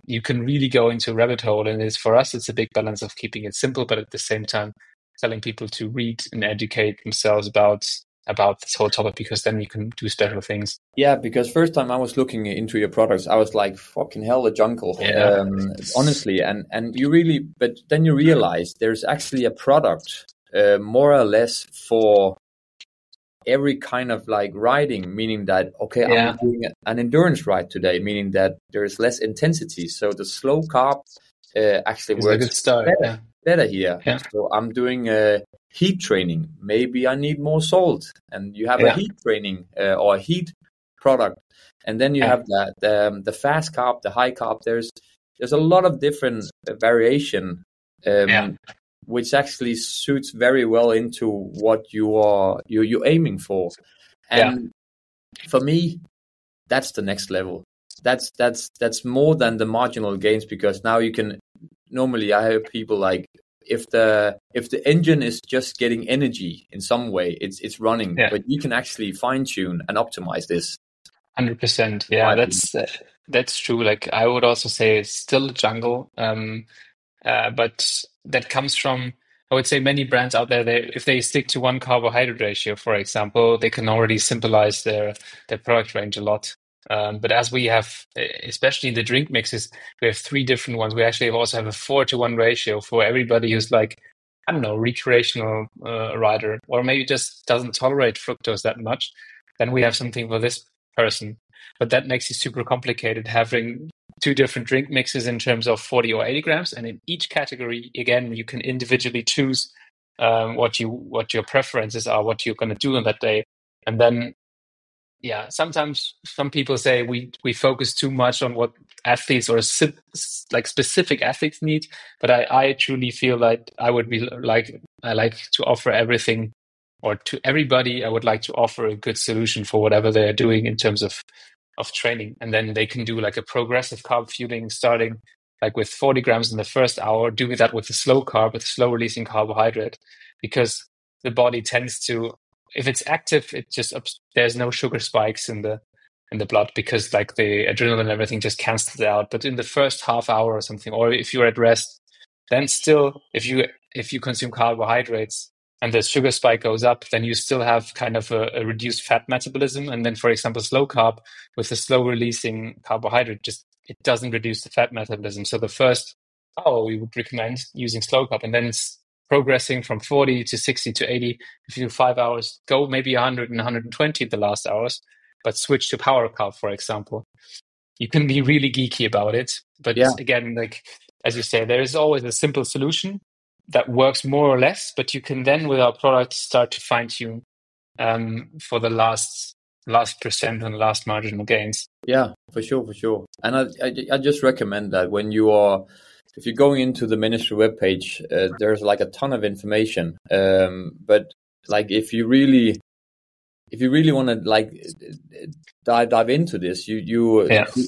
Speaker 2: You can really go into a rabbit hole, and for us, it's a big balance of keeping it simple, but at the same time, telling people to read and educate themselves about this whole topic, because then you can do special things.
Speaker 1: Yeah, because first time I was looking into your products, I was like, fucking hell, a jungle, honestly. And you really, but then you realize there's actually a product more or less for every kind of like riding, meaning that, okay, I'm doing an endurance ride today, meaning that there's less intensity. So the slow carb actually works better here. Yeah. So I'm doing heat training. Maybe I need more salt, and you have a heat training or a heat product, and then you have the fast carb, the high carb. There's a lot of different variation, which actually suits very well into what you're aiming for. And for me, that's the next level. That's more than the marginal gains, because now you can. Normally, I hear people like, if the engine is just getting energy in some way, it's running, but you can actually fine tune and optimize this.
Speaker 2: 100%. Yeah, that's true. Like I would also say it's still a jungle, but that comes from, I would say, many brands out there. If they stick to one carbohydrate ratio, for example, they can already symbolize their product range a lot. But as we have, especially in the drink mixes, we have 3 different ones. We actually also have a 4-to-1 ratio for everybody who's like, I don't know, recreational rider, or maybe just doesn't tolerate fructose that much. Then we have something for this person. But that makes it super complicated, having 2 different drink mixes in terms of 40 or 80 grams. And in each category, again, you can individually choose what your preferences are, what you're going to do on that day. And then sometimes some people say we focus too much on what athletes or like specific athletes need, but I truly feel like I like to offer everything, or to everybody. I would like to offer a good solution for whatever they are doing in terms of training, and then they can do like a progressive carb fueling, starting like with 40 grams in the first hour, doing that with a slow carb, with slow releasing carbohydrate, because the body tends to, if it's active, there's no sugar spikes in the blood, because like the adrenaline and everything just cancels it out. But in the first half hour or something, or if you're at rest, then still, if you consume carbohydrates and the sugar spike goes up, then you still have kind of a reduced fat metabolism. And then, for example, slow carb with a slow releasing carbohydrate, it doesn't reduce the fat metabolism. So the first hour we would recommend using slow carb, and then it's progressing from 40 to 60 to 80. If you do 5 hours, go maybe 100 and 120 the last hours, but switch to power carb, for example. You can be really geeky about it. But again, like, as you say, there is always a simple solution that works more or less, but you can then, with our product, start to fine tune for the last percent and last marginal gains.
Speaker 1: Yeah, for sure. And I just recommend that if you're going into the MNSTRY webpage, there's like a ton of information. But like if you really want to like dive into this, you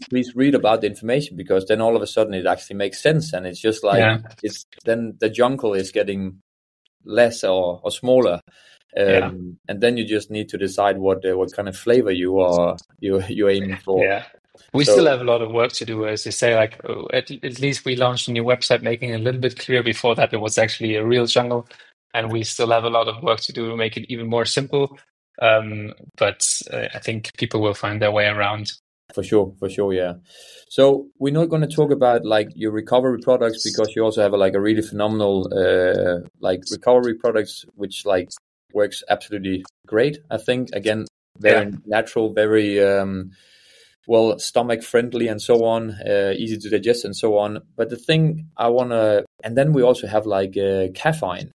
Speaker 1: please read about the information, because then all of a sudden it actually makes sense, and it's just like then the jungle is getting less or smaller. And then you just need to decide what kind of flavor you're aiming for.
Speaker 2: Yeah, we still have a lot of work to do, as you say. Like at least we launched a new website, making it a little bit clear. Before that, it was actually a real jungle, and we still have a lot of work to do to make it even more simple. But I think people will find their way around.
Speaker 1: For sure, yeah. So we're not going to talk about like your recovery products, because you also have a really phenomenal like recovery products, which like works absolutely great. I think, again, very natural, very stomach friendly and so on, easy to digest and so on. But the thing I want to, and then we also have like caffeine.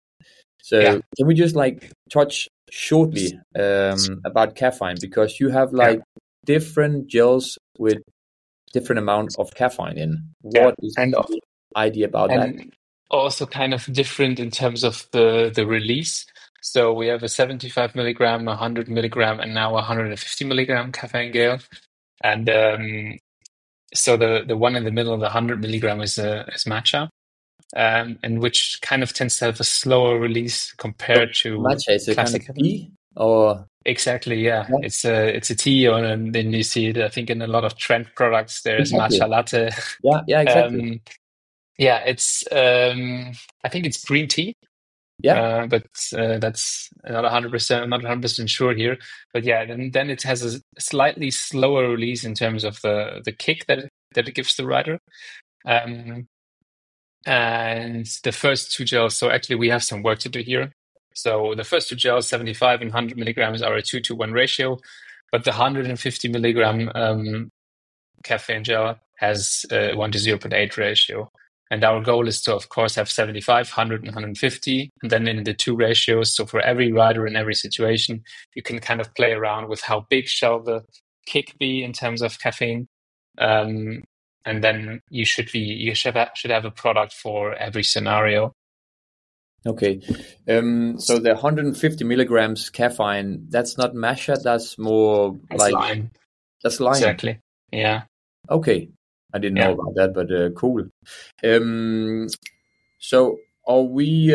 Speaker 1: So can we just like touch shortly about caffeine, because you have like different gels with different amount of caffeine in. What is the idea about that?
Speaker 2: Also kind of different in terms of the release. So we have a 75 milligram, 100 milligram, and now 150 milligram caffeine gel. And so the one in the middle of the 100 milligram is matcha. And which kind of tends to have a slower release compared to
Speaker 1: matcha. Is it
Speaker 2: classic
Speaker 1: kind of tea, or
Speaker 2: exactly? Yeah, it's a tea, and then you see it. I think in a lot of trend products there's matcha latte.
Speaker 1: Yeah, exactly.
Speaker 2: It's I think it's green tea. Yeah, but that's not 100%. I'm not 100% sure here. But yeah, then it has a slightly slower release in terms of the kick that it gives the rider. And the first two gels, so actually we have some work to do here. So the first two gels, 75 and 100 milligrams, are a 2-to-1 ratio, but the 150 milligram caffeine gel has a 1-to-0.8 ratio. And our goal is to, of course, have 75, 100, and 150, and then in the two ratios. So for every rider in every situation, you can kind of play around with how big shall the kick be in terms of caffeine. And then you should have a product for every scenario.
Speaker 1: Okay. So the 150 milligrams caffeine, that's not matcha, that's more
Speaker 2: lime.
Speaker 1: That's lime.
Speaker 2: Exactly. Yeah.
Speaker 1: Okay. I didn't know about that, but cool. So are we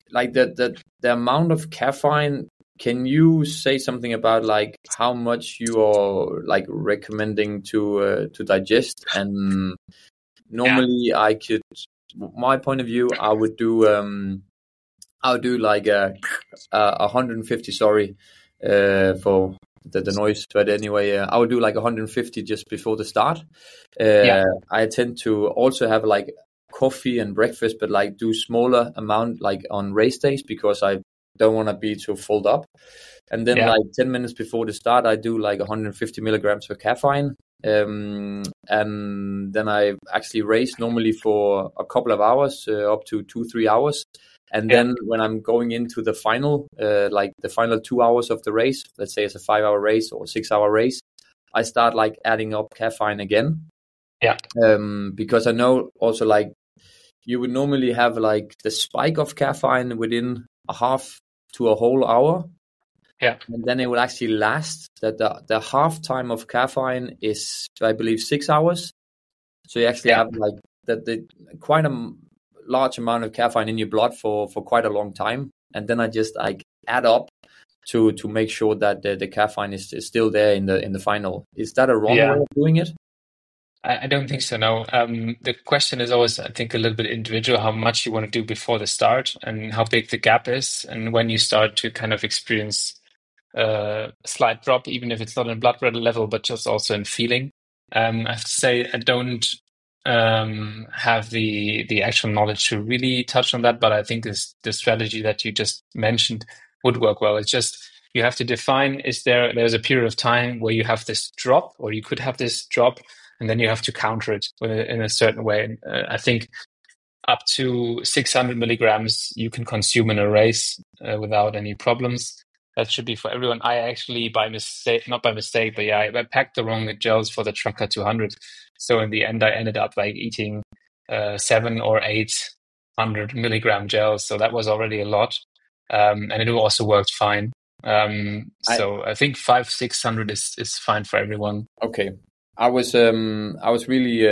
Speaker 1: like the amount of caffeine? Can you say something about like how much you are like recommending to digest? And normally I could, my point of view, I would do like 150. Sorry for the noise, but anyway, I would do like 150 just before the start. I tend to also have like coffee and breakfast, but like do smaller amount like on race days, because I don't want to be too full up. And then like 10 minutes before the start, I do like 150 milligrams of caffeine. And then I actually race normally for a couple of hours, up to 2-3 hours. And then when I'm going into the final, like the final 2 hours of the race, let's say it's a 5-hour race or 6-hour race, I start like adding up caffeine again.
Speaker 2: Yeah.
Speaker 1: Because I know also like you would normally have like the spike of caffeine within a half to a whole hour.
Speaker 2: Yeah.
Speaker 1: And then it will actually last. That the half time of caffeine is, I believe, 6 hours. So you actually have like the quite a large amount of caffeine in your blood for quite a long time. And then I just like add up to make sure that the caffeine is still there in the final. Is that a wrong way of doing it?
Speaker 2: I don't think so, no. The question is always, I think, a little bit individual, how much you want to do before the start and how big the gap is. And when you start to kind of experience a slight drop, even if it's not in blood level, but just also in feeling. I have to say, I don't have the actual knowledge to really touch on that, but I think the strategy that you just mentioned would work well. It's just, you have to define, there's a period of time where you have this drop, or you could have this drop, and then you have to counter it in a certain way. I think up to 600 milligrams you can consume in a race without any problems. That should be for everyone. I actually, not by mistake, but I packed the wrong gels for the Tracker 200. So in the end, I ended up like eating 700 or 800 milligram gels. So that was already a lot. And it also worked fine. So I think 500-600 is fine for everyone.
Speaker 1: Okay. I was really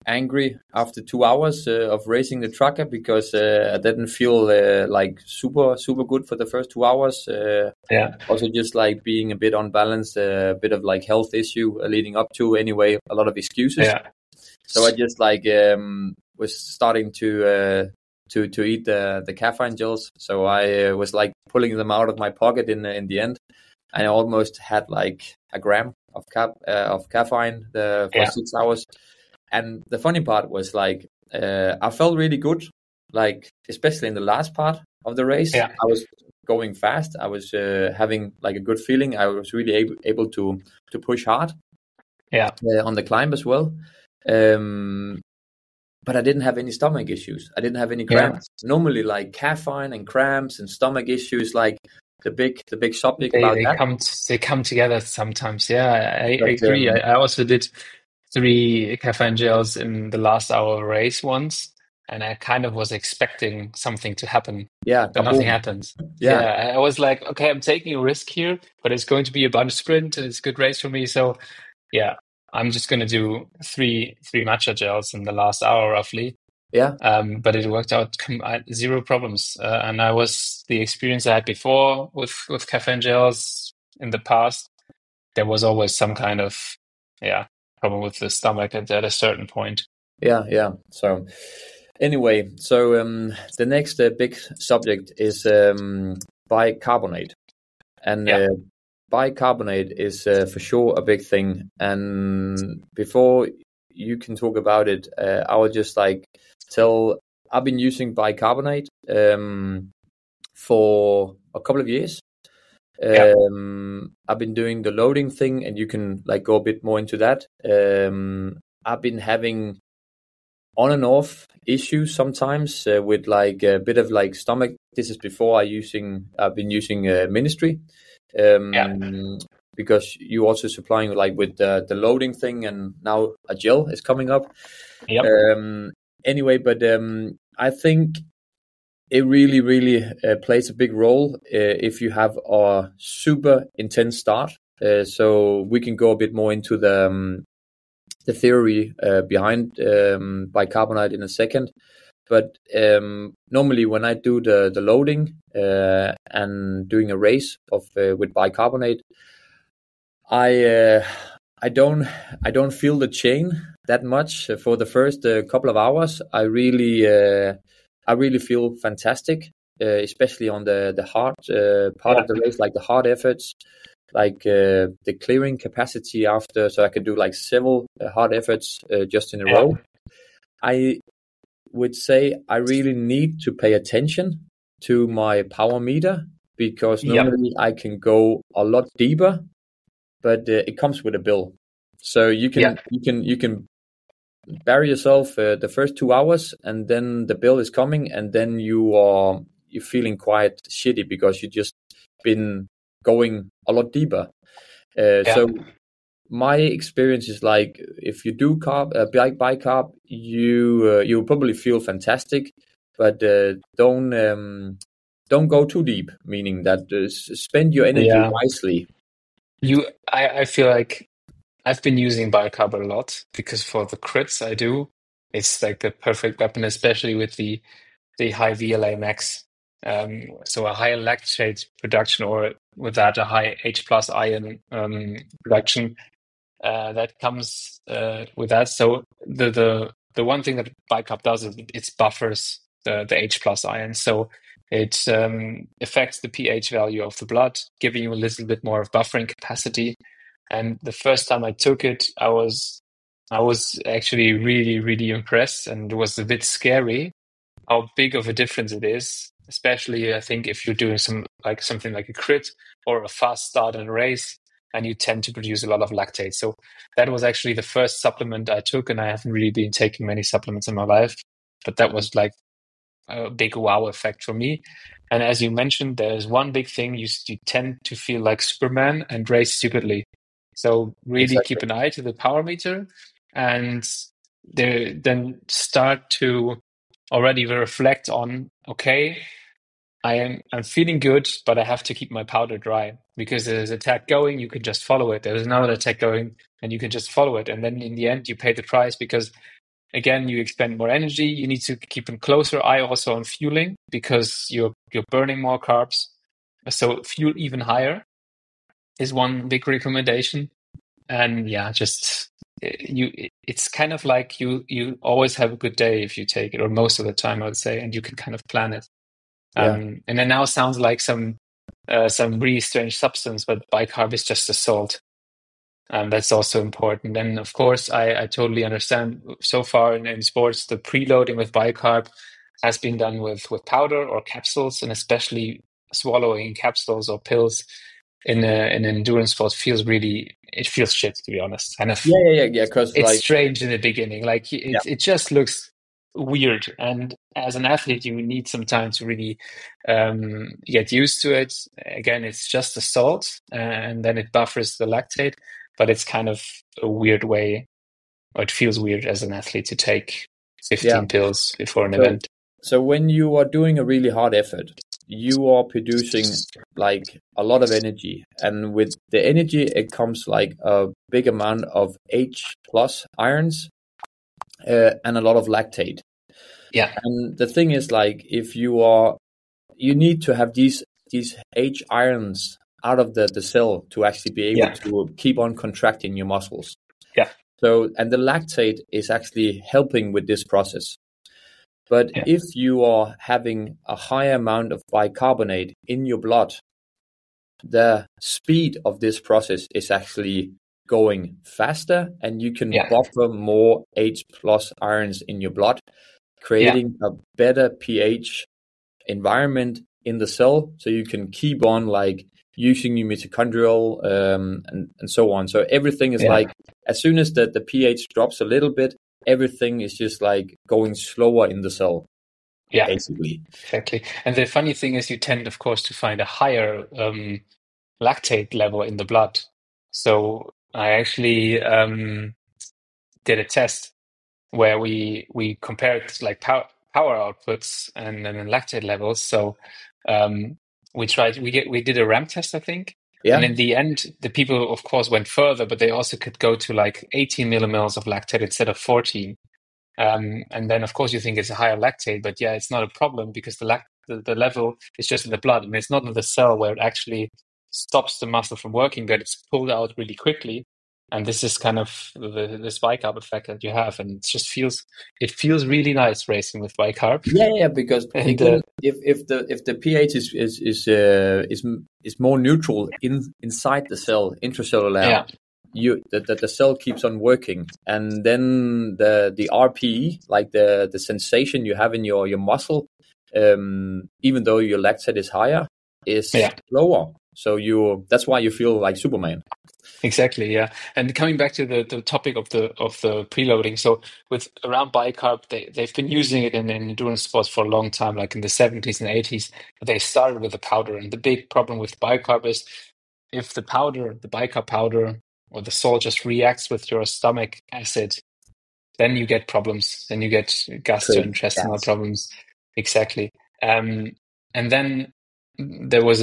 Speaker 1: angry after 2 hours of racing the tracker because I didn't feel like super good for the first 2 hours. Also just like being a bit unbalanced, a bit of like health issue leading up to, anyway, a lot of excuses. So I just like was starting to eat the caffeine gels. So I was like pulling them out of my pocket in the end. I almost had like a gram of caffeine for 6 hours. And the funny part was like, I felt really good, like, especially in the last part of the race. I was going fast. I was having like a good feeling. I was really able to push hard on the climb as well. But I didn't have any stomach issues. I didn't have any cramps. Normally like caffeine and cramps and stomach issues, like the big subject about that.
Speaker 2: They come together sometimes. I agree. I also did 3 caffeine gels in the last hour race once, and I kind of was expecting something to happen. But nothing happens. I was like, okay, I'm taking a risk here, but it's going to be a bunch sprint and it's a good race for me. So I'm just going to do 3 matcha gels in the last hour roughly. But it worked out 0 problems. And the experience I had before with caffeine gels in the past, there was always some kind of problem with the stomach at a certain point.
Speaker 1: So anyway, the next big subject is bicarbonate. And bicarbonate is for sure a big thing. And before you can talk about it, I will just like I've been using bicarbonate for a couple of years. I've been doing the loading thing, and you can like go a bit more into that. I've been having on and off issues sometimes with like a bit of like stomach. This is before I've been using MNSTRY because you also supplying like with the loading thing, and now a gel is coming up. Anyway, but I think it really, really plays a big role if you have a super intense start. So we can go a bit more into the theory behind bicarbonate in a second. But normally when I do the loading and doing a race with bicarbonate, I don't feel the chain that much for the first couple of hours. I really feel fantastic, especially on the hard part of the race, like the hard efforts, like the clearing capacity after, so I can do like several hard efforts just in a row. I would say I really need to pay attention to my power meter, because normally I can go a lot deeper, but it comes with a bill. So you can bury yourself the first 2 hours, and then the bill is coming, and then you're feeling quite shitty because you just been going a lot deeper. So my experience is like, if you do bicarb, you'll probably feel fantastic, but don't go too deep. Meaning that spend your energy wisely.
Speaker 2: I feel like I've been using bicarb a lot because for the crits I do, it's like the perfect weapon, especially with the high VLA max. So a high lactate production, or with that a high H+ ion production that comes with that. So the one thing that bicarb does is it buffers the H+ ion. So it affects the pH value of the blood, giving you a little bit more of buffering capacity. And the first time I took it, I was actually really, really impressed, and it was a bit scary how big of a difference it is. Especially, I think, if you're doing something like a crit or a fast start in a race, and you tend to produce a lot of lactate. So that was actually the first supplement I took, and I haven't really been taking many supplements in my life, but that was like a big wow effect for me. And as you mentioned, there's one big thing: you tend to feel like Superman and race stupidly. So really keep an eye to the power meter, and then start to already reflect on, okay, I'm feeling good, but I have to keep my powder dry, because there's an attack going, you can just follow it. There's another attack going, and you can just follow it. And then in the end, you pay the price because, again, you expend more energy. You need to keep a closer eye also on fueling, because you're burning more carbs. So fuel even higher is one big recommendation. And it's kind of like you always have a good day if you take it, or most of the time, I would say, and you can kind of plan it. And it now sounds like some really strange substance, but bicarb is just a salt. That's also important. And of course, I totally understand, so far in sports, the preloading with bicarb has been done with powder or capsules, and especially swallowing capsules or pills in endurance sports feels shit, to be honest. Kind of,
Speaker 1: because
Speaker 2: it's strange in the beginning. Like it just looks weird, and as an athlete you need some time to really get used to it. Again, it's just a salt, and then it buffers the lactate, but it's kind of a weird way, or it feels weird as an athlete to take 15 pills before an event.
Speaker 1: So when you are doing a really hard effort, you are producing like a lot of energy, and with the energy it comes like a big amount of H+ ions and a lot of lactate. And the thing is, like, if you need to have these H ions out of the cell to actually be able to keep on contracting your muscles. So, and the lactate is actually helping with this process. But if you are having a high amount of bicarbonate in your blood, the speed of this process is actually going faster, and you can buffer more H+ ions in your blood, creating a better pH environment in the cell, so you can keep on like using your mitochondrial and so on. So everything is like, as soon as the pH drops a little bit, everything is just like going slower in the cell. Basically.
Speaker 2: Exactly. And the funny thing is, you tend, of course, to find a higher lactate level in the blood. So I actually did a test where we compared like power outputs and then lactate levels. So we did a RAM test, I think. And in the end, the people, of course, went further, but they also could go to like 18 millimole of lactate instead of 14. And then, of course, you think it's a higher lactate, but it's not a problem, because the level is just in the blood, and it's not in the cell where it actually stops the muscle from working, but it's pulled out really quickly. And this is kind of this bicarb effect that you have, and it feels really nice racing with bicarb.
Speaker 1: Because again, if the pH is more neutral inside the cell, intracellular, the cell keeps on working, and then the RPE, like the sensation you have in your muscle, even though your lactate is higher, is lower. So that's why you feel like Superman.
Speaker 2: Exactly, yeah. And coming back to the topic of the preloading, so with around bicarb, they've been using it in endurance sports for a long time, like in the 70s and 80s. They started with the powder, and the big problem with bicarb is if the bicarb powder or the salt just reacts with your stomach acid, then you get problems. Then you get gastrointestinal problems. Exactly. And then there's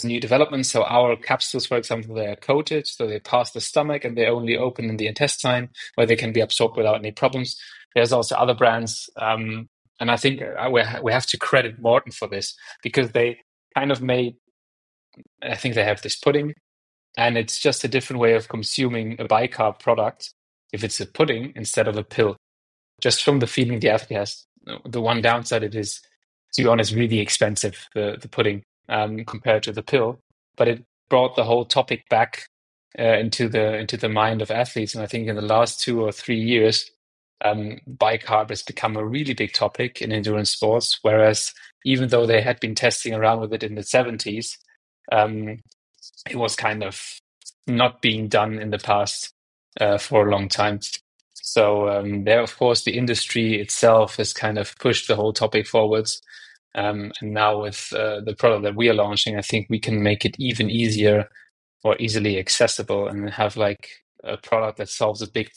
Speaker 2: new developments. So our capsules, for example, they are coated, so they pass the stomach and they only open in the intestine where they can be absorbed without any problems. There's also other brands, and I think we have to credit Morton for this because they kind of made. I think they have this pudding, and it's just a different way of consuming a bicarb product if it's a pudding instead of a pill. Just from the feeling the athlete has. The one downside it is, to be honest, really expensive, the pudding, compared to the pill. But it brought the whole topic back into the mind of athletes. And I think in the last 2 or 3 years, bicarb has become a really big topic in endurance sports. Whereas even though they had been testing around with it in the 70s, it was kind of not being done in the past for a long time. So there, of course, the industry itself has kind of pushed the whole topic forwards. And now with the product that we are launching, I think we can make it even easier or easily accessible and have like a product that solves a big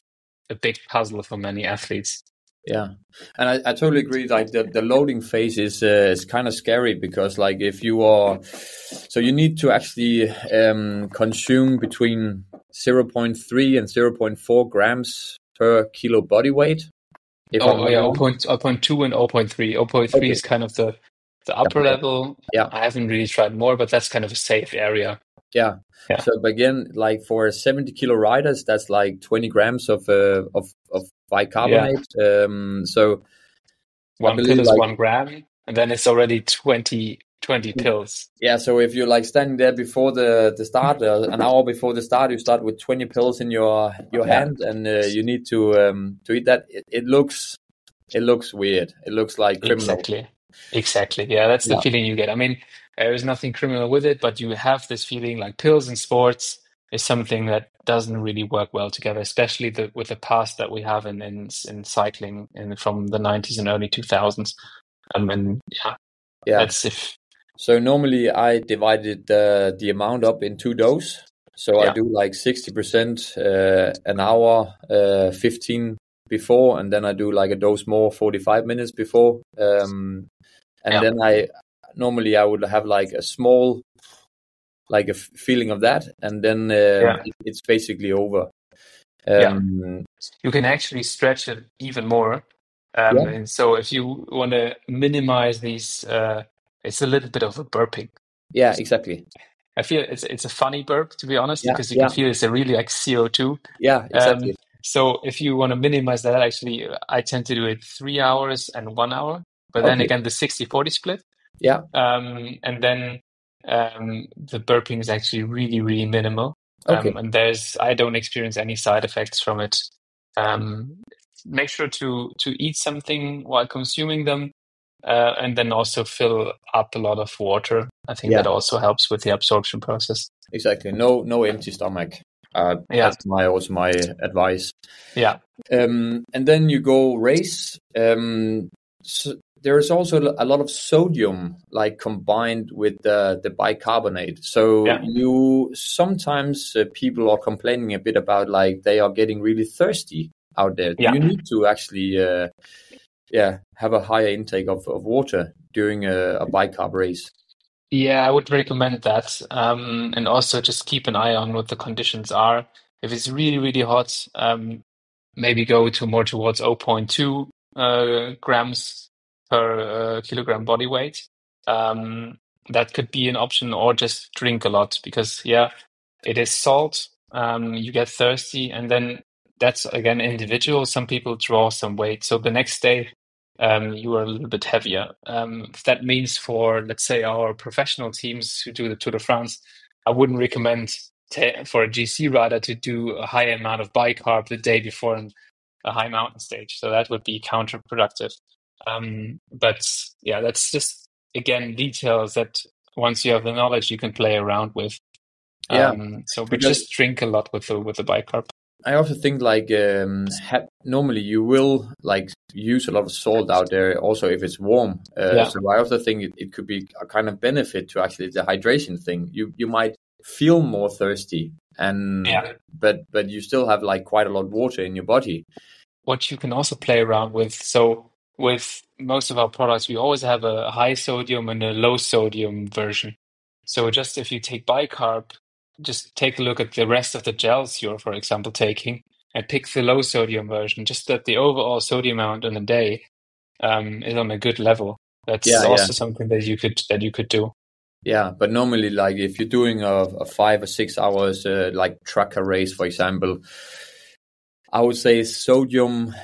Speaker 2: puzzle for many athletes.
Speaker 1: Yeah, and I totally agree. Like the loading phase is kind of scary because like if you are, so you need to actually consume between 0.3 and 0.4 grams per kilo body weight.
Speaker 2: 0.2 and 0.3. 0.3 is kind of the upper level.
Speaker 1: Yeah,
Speaker 2: I haven't really tried more, but that's kind of a safe area.
Speaker 1: Yeah. So again, like for 70 kilo riders, that's like 20 grams of bicarbonate. So
Speaker 2: 1 pill is 1 gram, and then it's already 20 pills.
Speaker 1: Yeah. So if you're like standing there before the start, an hour before the start, you start with 20 pills in your hand, and you need to eat that. It looks weird. It looks like criminal.
Speaker 2: Exactly. Yeah, that's the feeling you get. I mean, there is nothing criminal with it, but you have this feeling like pills in sports is something that doesn't really work well together, especially with the past that we have in cycling from the 90s and early 2000s. That's if.
Speaker 1: So normally I divided the amount up in 2 doses. So I do like 60% an hour, 15 before, and then I do like a dose more 45 minutes before. Then I would have like a small, like a feeling of that, and then it's basically over.
Speaker 2: You can actually stretch it even more. And so if you want to minimize these, it's a little bit of a burping.
Speaker 1: Yeah, exactly.
Speaker 2: I feel it's a funny burp, to be honest, because you can feel it's a really like CO2.
Speaker 1: Yeah, exactly.
Speaker 2: So if you want to minimize that, actually, I tend to do it 3 hours and 1 hour. But then again, the 60-40 split.
Speaker 1: Yeah.
Speaker 2: And then the burping is actually really, really minimal. And I don't experience any side effects from it. Make sure to eat something while consuming them, and then also fill up a lot of water. I think that also helps with the absorption process.
Speaker 1: Exactly. No empty stomach. That's my advice.
Speaker 2: Yeah.
Speaker 1: And then you go race. So there is also a lot of sodium like combined with the bicarbonate. So you sometimes people are complaining a bit about like they are getting really thirsty out there. You need to actually have a higher intake of water during a bicarb race.
Speaker 2: Yeah, I would recommend that. And also just keep an eye on what the conditions are. If it's really, really hot, maybe go more towards 0.2 grams per kilogram body weight. That could be an option, or just drink a lot because, it is salt. You get thirsty, and then that's again individual. Some people draw some weight. So the next day, you are a little bit heavier. That means for, let's say, our professional teams who do the Tour de France, I wouldn't recommend for a GC rider to do a high amount of bicarb the day before a high mountain stage. So that would be counterproductive. But that's just, again, details that once you have the knowledge, you can play around with.
Speaker 1: Yeah,
Speaker 2: But
Speaker 1: because
Speaker 2: just drink a lot with the bicarb.
Speaker 1: I also think like normally you will like use a lot of salt out there also if it's warm. So I also think it could be a kind of benefit to actually the hydration thing. You might feel more thirsty but you still have like quite a lot of water in your body.
Speaker 2: What you can also play around with, so with most of our products, we always have a high sodium and a low sodium version. So just if you take bicarb, just take a look at the rest of the gels you're, for example, taking, and pick the low sodium version, just that the overall sodium amount in a day is on a good level. That's also something that you could do.
Speaker 1: Yeah, but normally, like if you're doing a 5 or 6 hours like tracker race, for example, I would say sodium,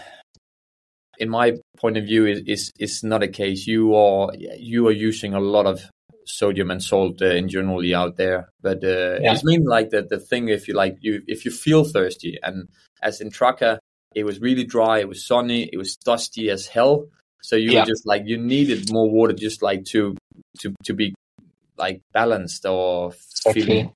Speaker 1: in my point of view, is not a case. You are using a lot of sodium and salt in generally out there, but it's mean like the thing if you feel thirsty, and as in tracker, it was really dry, it was sunny, it was dusty as hell, so you were just like you needed more water just like to be like balanced or feeling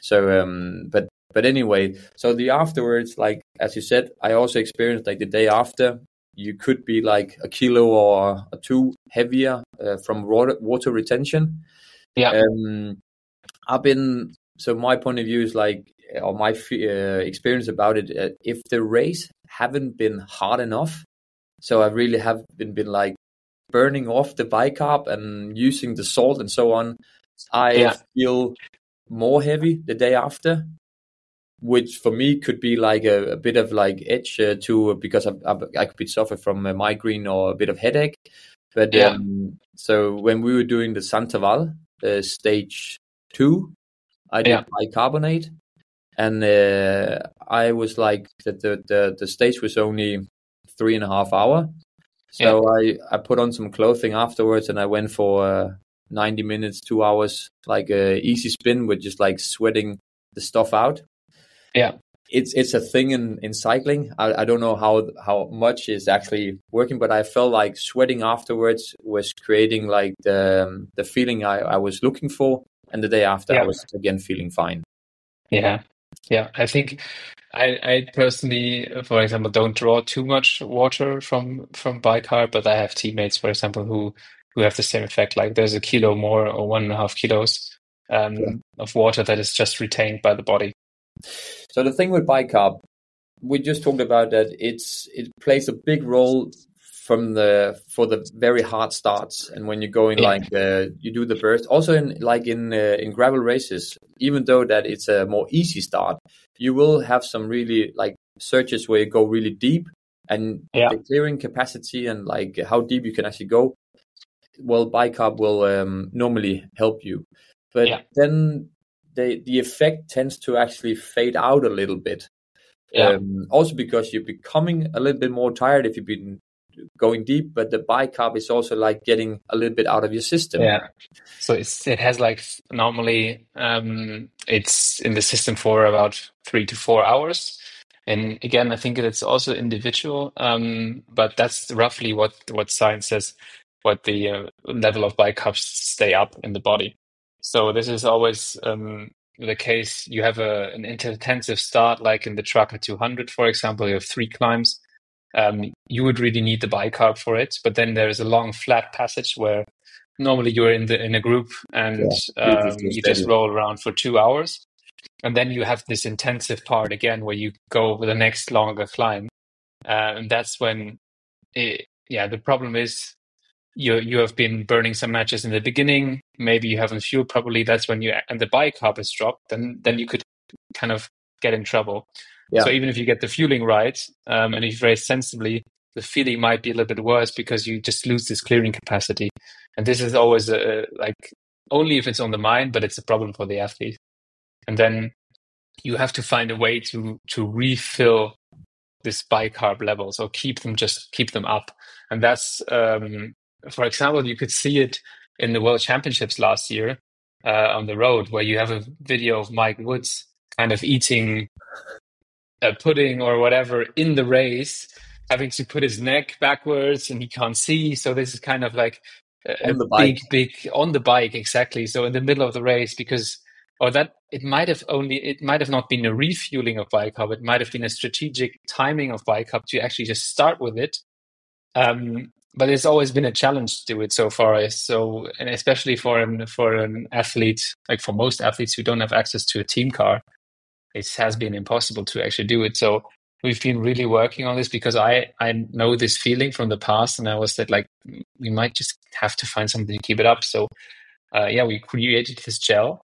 Speaker 1: so but anyway, so the afterwards, like as you said, I also experienced like the day after you could be like a kilo or a 2 heavier from water retention. So my point of view is like, or my experience about it, if the race haven't been hard enough, so I really have been like burning off the bicarb and using the salt and so on, I feel more heavy the day after, which for me could be like a bit of like edge to, because I could be suffer from a migraine or a bit of headache. But so when we were doing the Santaval stage 2, I did bicarbonate, and I was like that the stage was only 3.5 hours. So I put on some clothing afterwards, and I went for 90 minutes, 2 hours, like a easy spin with just like sweating the stuff out.
Speaker 2: Yeah,
Speaker 1: it's a thing in cycling. I don't know how much is actually working, but I felt like sweating afterwards was creating like the feeling I was looking for, and the day after I was again feeling fine.
Speaker 2: Yeah, I think I personally, for example, don't draw too much water from bicarb, but I have teammates, for example, who have the same effect. Like there's a kilo more or 1.5 kilos of water that is just retained by the body.
Speaker 1: So the thing with bicarb, we just talked about that it plays a big role for the very hard starts, and when you're going like you do the burst, also in gravel races, even though that it's a more easy start, you will have some really like searches where you go really deep, and the clearing capacity and like how deep you can actually go, well, bicarb will normally help you, but then the effect tends to actually fade out a little bit. Also because you're becoming a little bit more tired if you've been going deep, but the bicarb is also like getting a little bit out of your system.
Speaker 2: So it has like normally it's in the system for about 3 to 4 hours, and again I think it's also individual, but that's roughly what science says, what the level of bicarbs stay up in the body. So this is always the case. You have an intensive start, like in the Tracker 200, for example, you have 3 climbs. You would really need the bicarb for it, but then there is a long flat passage where normally you're in a group and you just roll around for 2 hours, and then you have this intensive part again where you go with the next longer climb, and that's when the problem is you have been burning some matches in the beginning, maybe you haven't fueled properly, that's when and the bicarb is dropped, then you could kind of get in trouble. So even if you get the fueling right, and if you race sensibly, the feeling might be a little bit worse because you just lose this clearing capacity. And this is always like only if it's on the mind, but it's a problem for the athlete. And then you have to find a way to refill this bicarb level, so keep them up. And that's for example, you could see it in the World Championships last year on the road, where you have a video of Mike Woods kind of eating a pudding or whatever in the race, having to put his neck backwards and he can't see. So this is kind of like a big on the bike, exactly. So in the middle of the race, because or that it might have not been a refueling of bicarb. It might have been a strategic timing of bicarb to actually just start with it. But it's always been a challenge to do it so far. So, and especially for an athlete, like for most athletes who don't have access to a team car, it has been impossible to actually do it. So we've been really working on this because I know this feeling from the past, and I was that like we might just have to find something to keep it up. So we created this gel,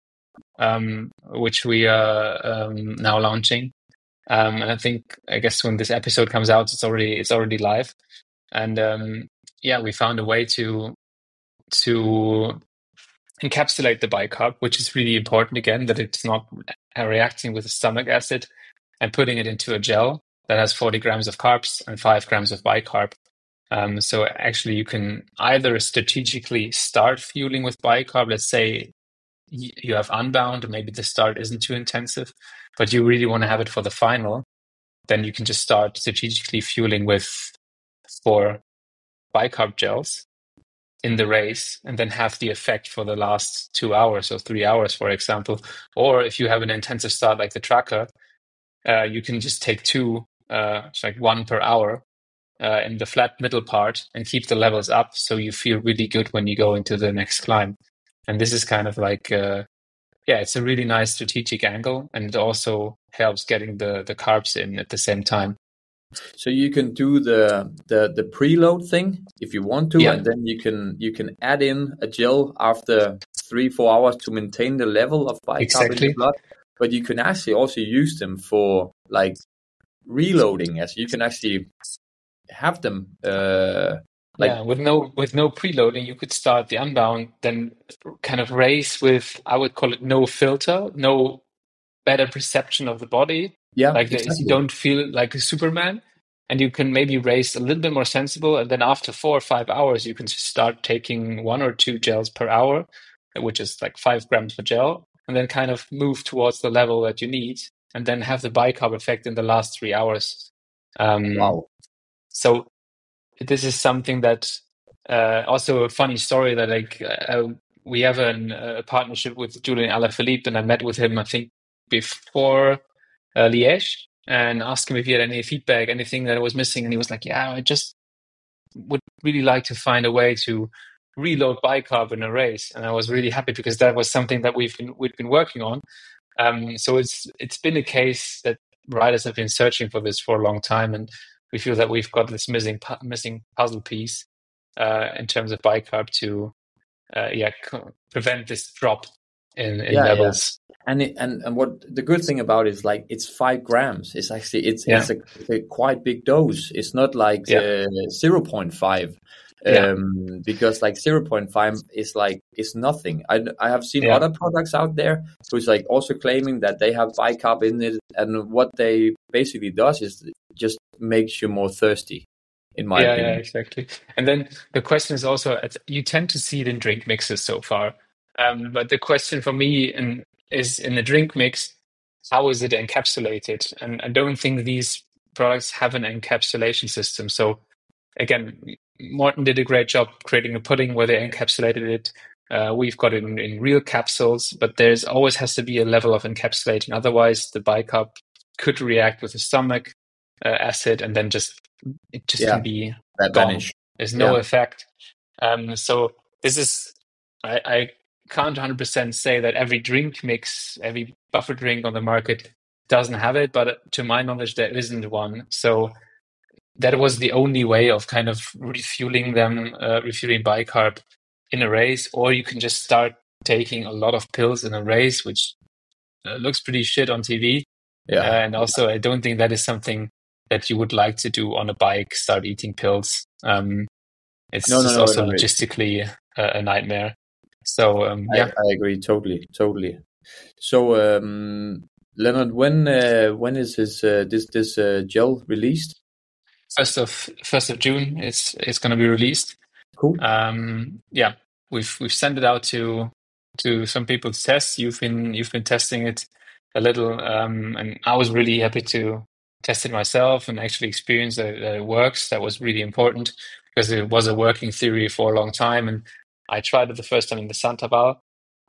Speaker 2: which we are now launching. And I guess when this episode comes out, it's already live. And we found a way to encapsulate the bicarb, which is really important again, that it's not reacting with the stomach acid, and putting it into a gel that has 40 grams of carbs and 5 grams of bicarb. So actually you can either strategically start fueling with bicarb. Let's say you have Unbound, maybe the start isn't too intensive, but you really want to have it for the final. Then you can just start strategically fueling with 4 bicarb gels in the race, and then have the effect for the last 2 hours or 3 hours, for example. Or if you have an intensive start like the tracker, you can just take 2, it's like 1 per hour in the flat middle part, and keep the levels up so you feel really good when you go into the next climb. And this is kind of like, it's a really nice strategic angle, and it also helps getting the carbs in at the same time.
Speaker 1: So you can do the preload thing if you want to, and then you can add in a gel after 3-4 hours to maintain the level of bicarb in the blood. But you can actually also use them for like reloading, as you can actually have them.
Speaker 2: With no preloading, you could start the Unbound, then kind of race with, I would call it no filter, no better perception of the body.
Speaker 1: Yeah,
Speaker 2: like you don't feel like a Superman, and you can maybe race a little bit more sensible. And then after 4 or 5 hours, you can start taking 1 or 2 gels per hour, which is like 5 grams per gel, and then kind of move towards the level that you need, and then have the bicarb effect in the last 3 hours.
Speaker 1: Wow.
Speaker 2: So this is something that also a funny story that we have a partnership with Julian Alaphilippe, and I met with him, I think, before Liège, and asked him if he had any feedback, anything that was missing. And he was like, I just would really like to find a way to reload bicarb in a race. And I was really happy because that was something that we've been working on. So it's been a case that riders have been searching for this for a long time, and we feel that we've got this missing puzzle piece in terms of bicarb to prevent this drop in levels.
Speaker 1: And what the good thing about it is, like, it's 5 grams. It's actually it's a quite big dose. It's not like 0.5. Because like 0.5 is nothing. I have seen other products out there who's like also claiming that they have bicarb in it, and what they basically does is just makes you more thirsty, in my opinion.
Speaker 2: Yeah, exactly. And then the question is also, you tend to see it in drink mixes so far, but the question for me is in the drink mix, how is it encapsulated? And I don't think these products have an encapsulation system. So again, Morten did a great job creating a pudding where they encapsulated it. We've got it in real capsules, but there's always has to be a level of encapsulating. Otherwise, the bicarb could react with the stomach acid, and then it can be gone. There's no effect. So this is, I can't 100% say that every drink mix, every buffer drink on the market doesn't have it, but to my knowledge, there isn't one. So that was the only way of kind of refueling bicarb in a race. Or you can just start taking a lot of pills in a race, which looks pretty shit on TV. And also, I don't think that is something that you would like to do on a bike, start eating pills. It's also logistically a nightmare. So,
Speaker 1: I agree totally. So, Lennart, when is this gel released?
Speaker 2: 1st of June, it's going to be released.
Speaker 1: Cool.
Speaker 2: We've sent it out to some people to test. You've been testing it a little, and I was really happy to test it myself and actually experience that it works. That was really important because it was a working theory for a long time, and I tried it the first time in the Santabal,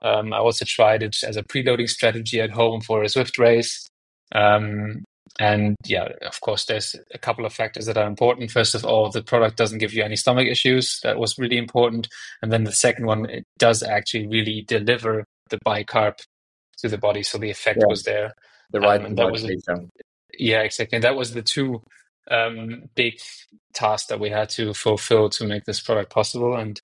Speaker 2: I also tried it as a preloading strategy at home for a Swift race. And yeah, of course, there's a couple of factors that are important. First of all, the product doesn't give you any stomach issues. That was really important. And then the second one, it does actually really deliver the bicarb to the body. So the effect was there.
Speaker 1: The right,
Speaker 2: and that was yeah, exactly. And that was the two big tasks that we had to fulfill to make this product possible. And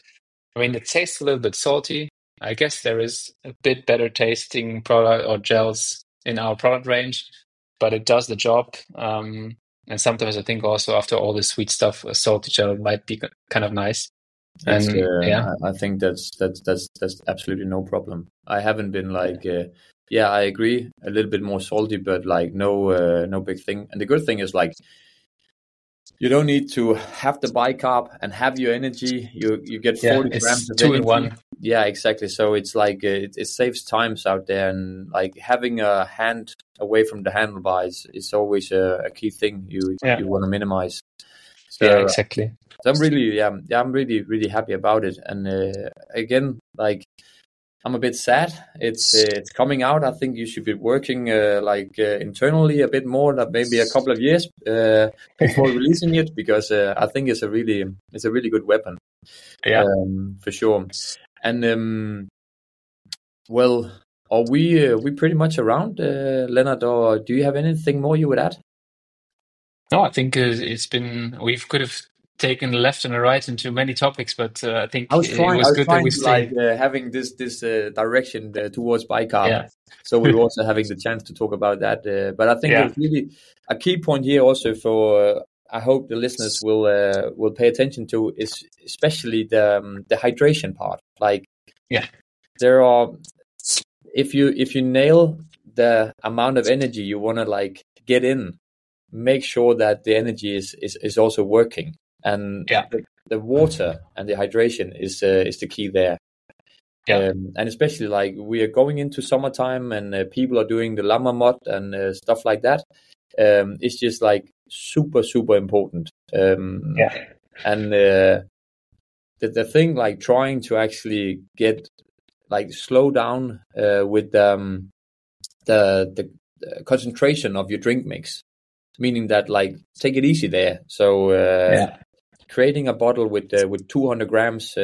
Speaker 2: I mean, it tastes a little bit salty. I guess there is a bit better tasting product or gels in our product range, but it does the job. And sometimes I think also after all this sweet stuff, a salty gel might be kind of nice. And yeah,
Speaker 1: I think that's absolutely no problem. I haven't been like, yeah, I agree, a little bit more salty, but like no big thing. And the good thing is like, you don't need to have the bicarb and have your energy. You get 40 grams of
Speaker 2: 2
Speaker 1: energy.
Speaker 2: in 1.
Speaker 1: Yeah, exactly. So it's like it saves times out there, and like having a hand away from the handlebar is always a key thing you want to minimize. So,
Speaker 2: yeah, exactly.
Speaker 1: So I'm really happy about it. And again, like, I'm a bit sad. It's coming out. I think you should be working internally a bit more, maybe a couple of years before releasing it, because I think it's a really good weapon.
Speaker 2: Yeah,
Speaker 1: for sure. And well, are we pretty much around, Lennart? Or do you have anything more you would add?
Speaker 2: No, I think we could have taken left and a right into many topics, but I think it was good that we stayed.
Speaker 1: Having this direction towards bicarb. Yeah. So we were also having the chance to talk about that. But I think it's really a key point here also for. I hope the listeners will pay attention to is especially the hydration part. Like, there are, if you nail the amount of energy you want to like get in, make sure that the energy is also working. And the water and the hydration is the key there. Yeah. And especially like we are going into summertime and people are doing the llama mud and stuff like that. It's just like super important. And the thing, like trying to actually get like slow down with the concentration of your drink mix, meaning that like take it easy there. So creating a bottle with 200 grams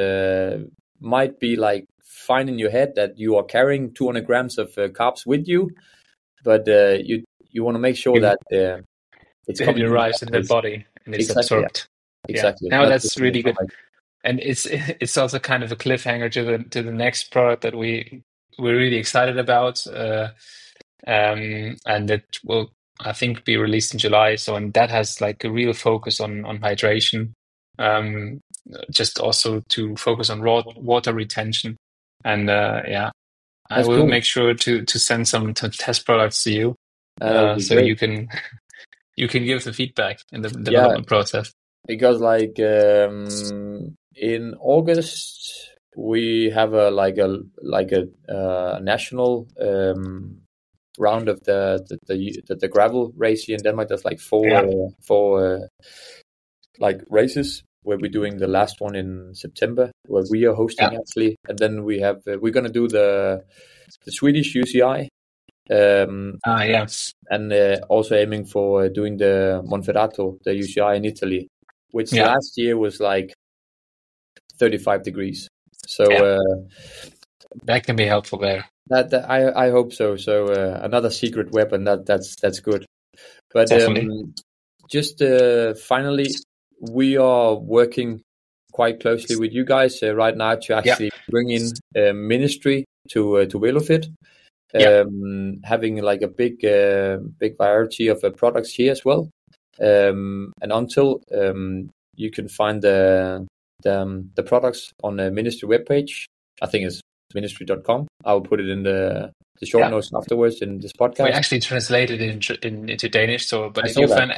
Speaker 1: might be like fine in your head that you are carrying 200 grams of carbs with you, but you want to make sure that it's coming
Speaker 2: arrives in the body and it's absorbed.
Speaker 1: Yeah. Exactly.
Speaker 2: Now that's really good. And it's also kind of a cliffhanger to the next product that we're really excited about, and that will, I think, be released in July. So, and that has like a real focus on hydration, just also to focus on raw water retention. And I will make sure to send some test products to you, so great. you can give the feedback in the development process.
Speaker 1: Because like in August we have a national round of the gravel race here in Denmark. There's like four like races where we're doing the last one in September, where we are hosting actually, and then we have we're gonna do the Swedish UCI. And also aiming for doing the Monferrato, the UCI in Italy, which last year was like 35 degrees. So
Speaker 2: that can be helpful there.
Speaker 1: That I hope so. So another secret weapon that's good. But just finally, we are working quite closely with you guys right now to actually bring in MNSTRY to VeloFit. Having like a big variety of products here as well. And until you can find the products on the MNSTRY webpage. I think it's MNSTRY.com. I'll put it in the short notes afterwards in this podcast.
Speaker 2: We actually translated it into Danish. So, but if you find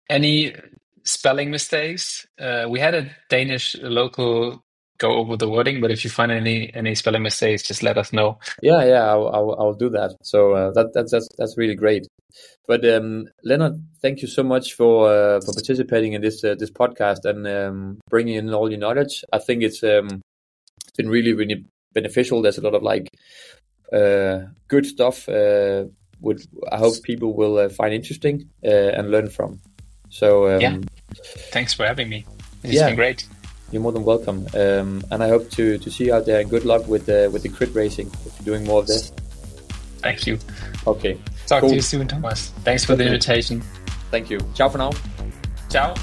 Speaker 2: any spelling mistakes, we had a Danish local go over the wording, but if you find any spelling mistakes, just let us know.
Speaker 1: I'll do that. So that's really great. But Lennart, thank you so much for participating in this podcast and bringing in all your knowledge. I think it's been really beneficial. There's a lot of like good stuff. I hope people will find interesting and learn from. So
Speaker 2: thanks for having me. It's been great.
Speaker 1: You're more than welcome. And I hope to see you out there. And good luck with the crit racing if you're doing more of this.
Speaker 2: Thank you.
Speaker 1: Okay.
Speaker 2: Talk to you soon, Thomas. Thanks for the invitation.
Speaker 1: Thank you. Ciao for now.
Speaker 2: Ciao.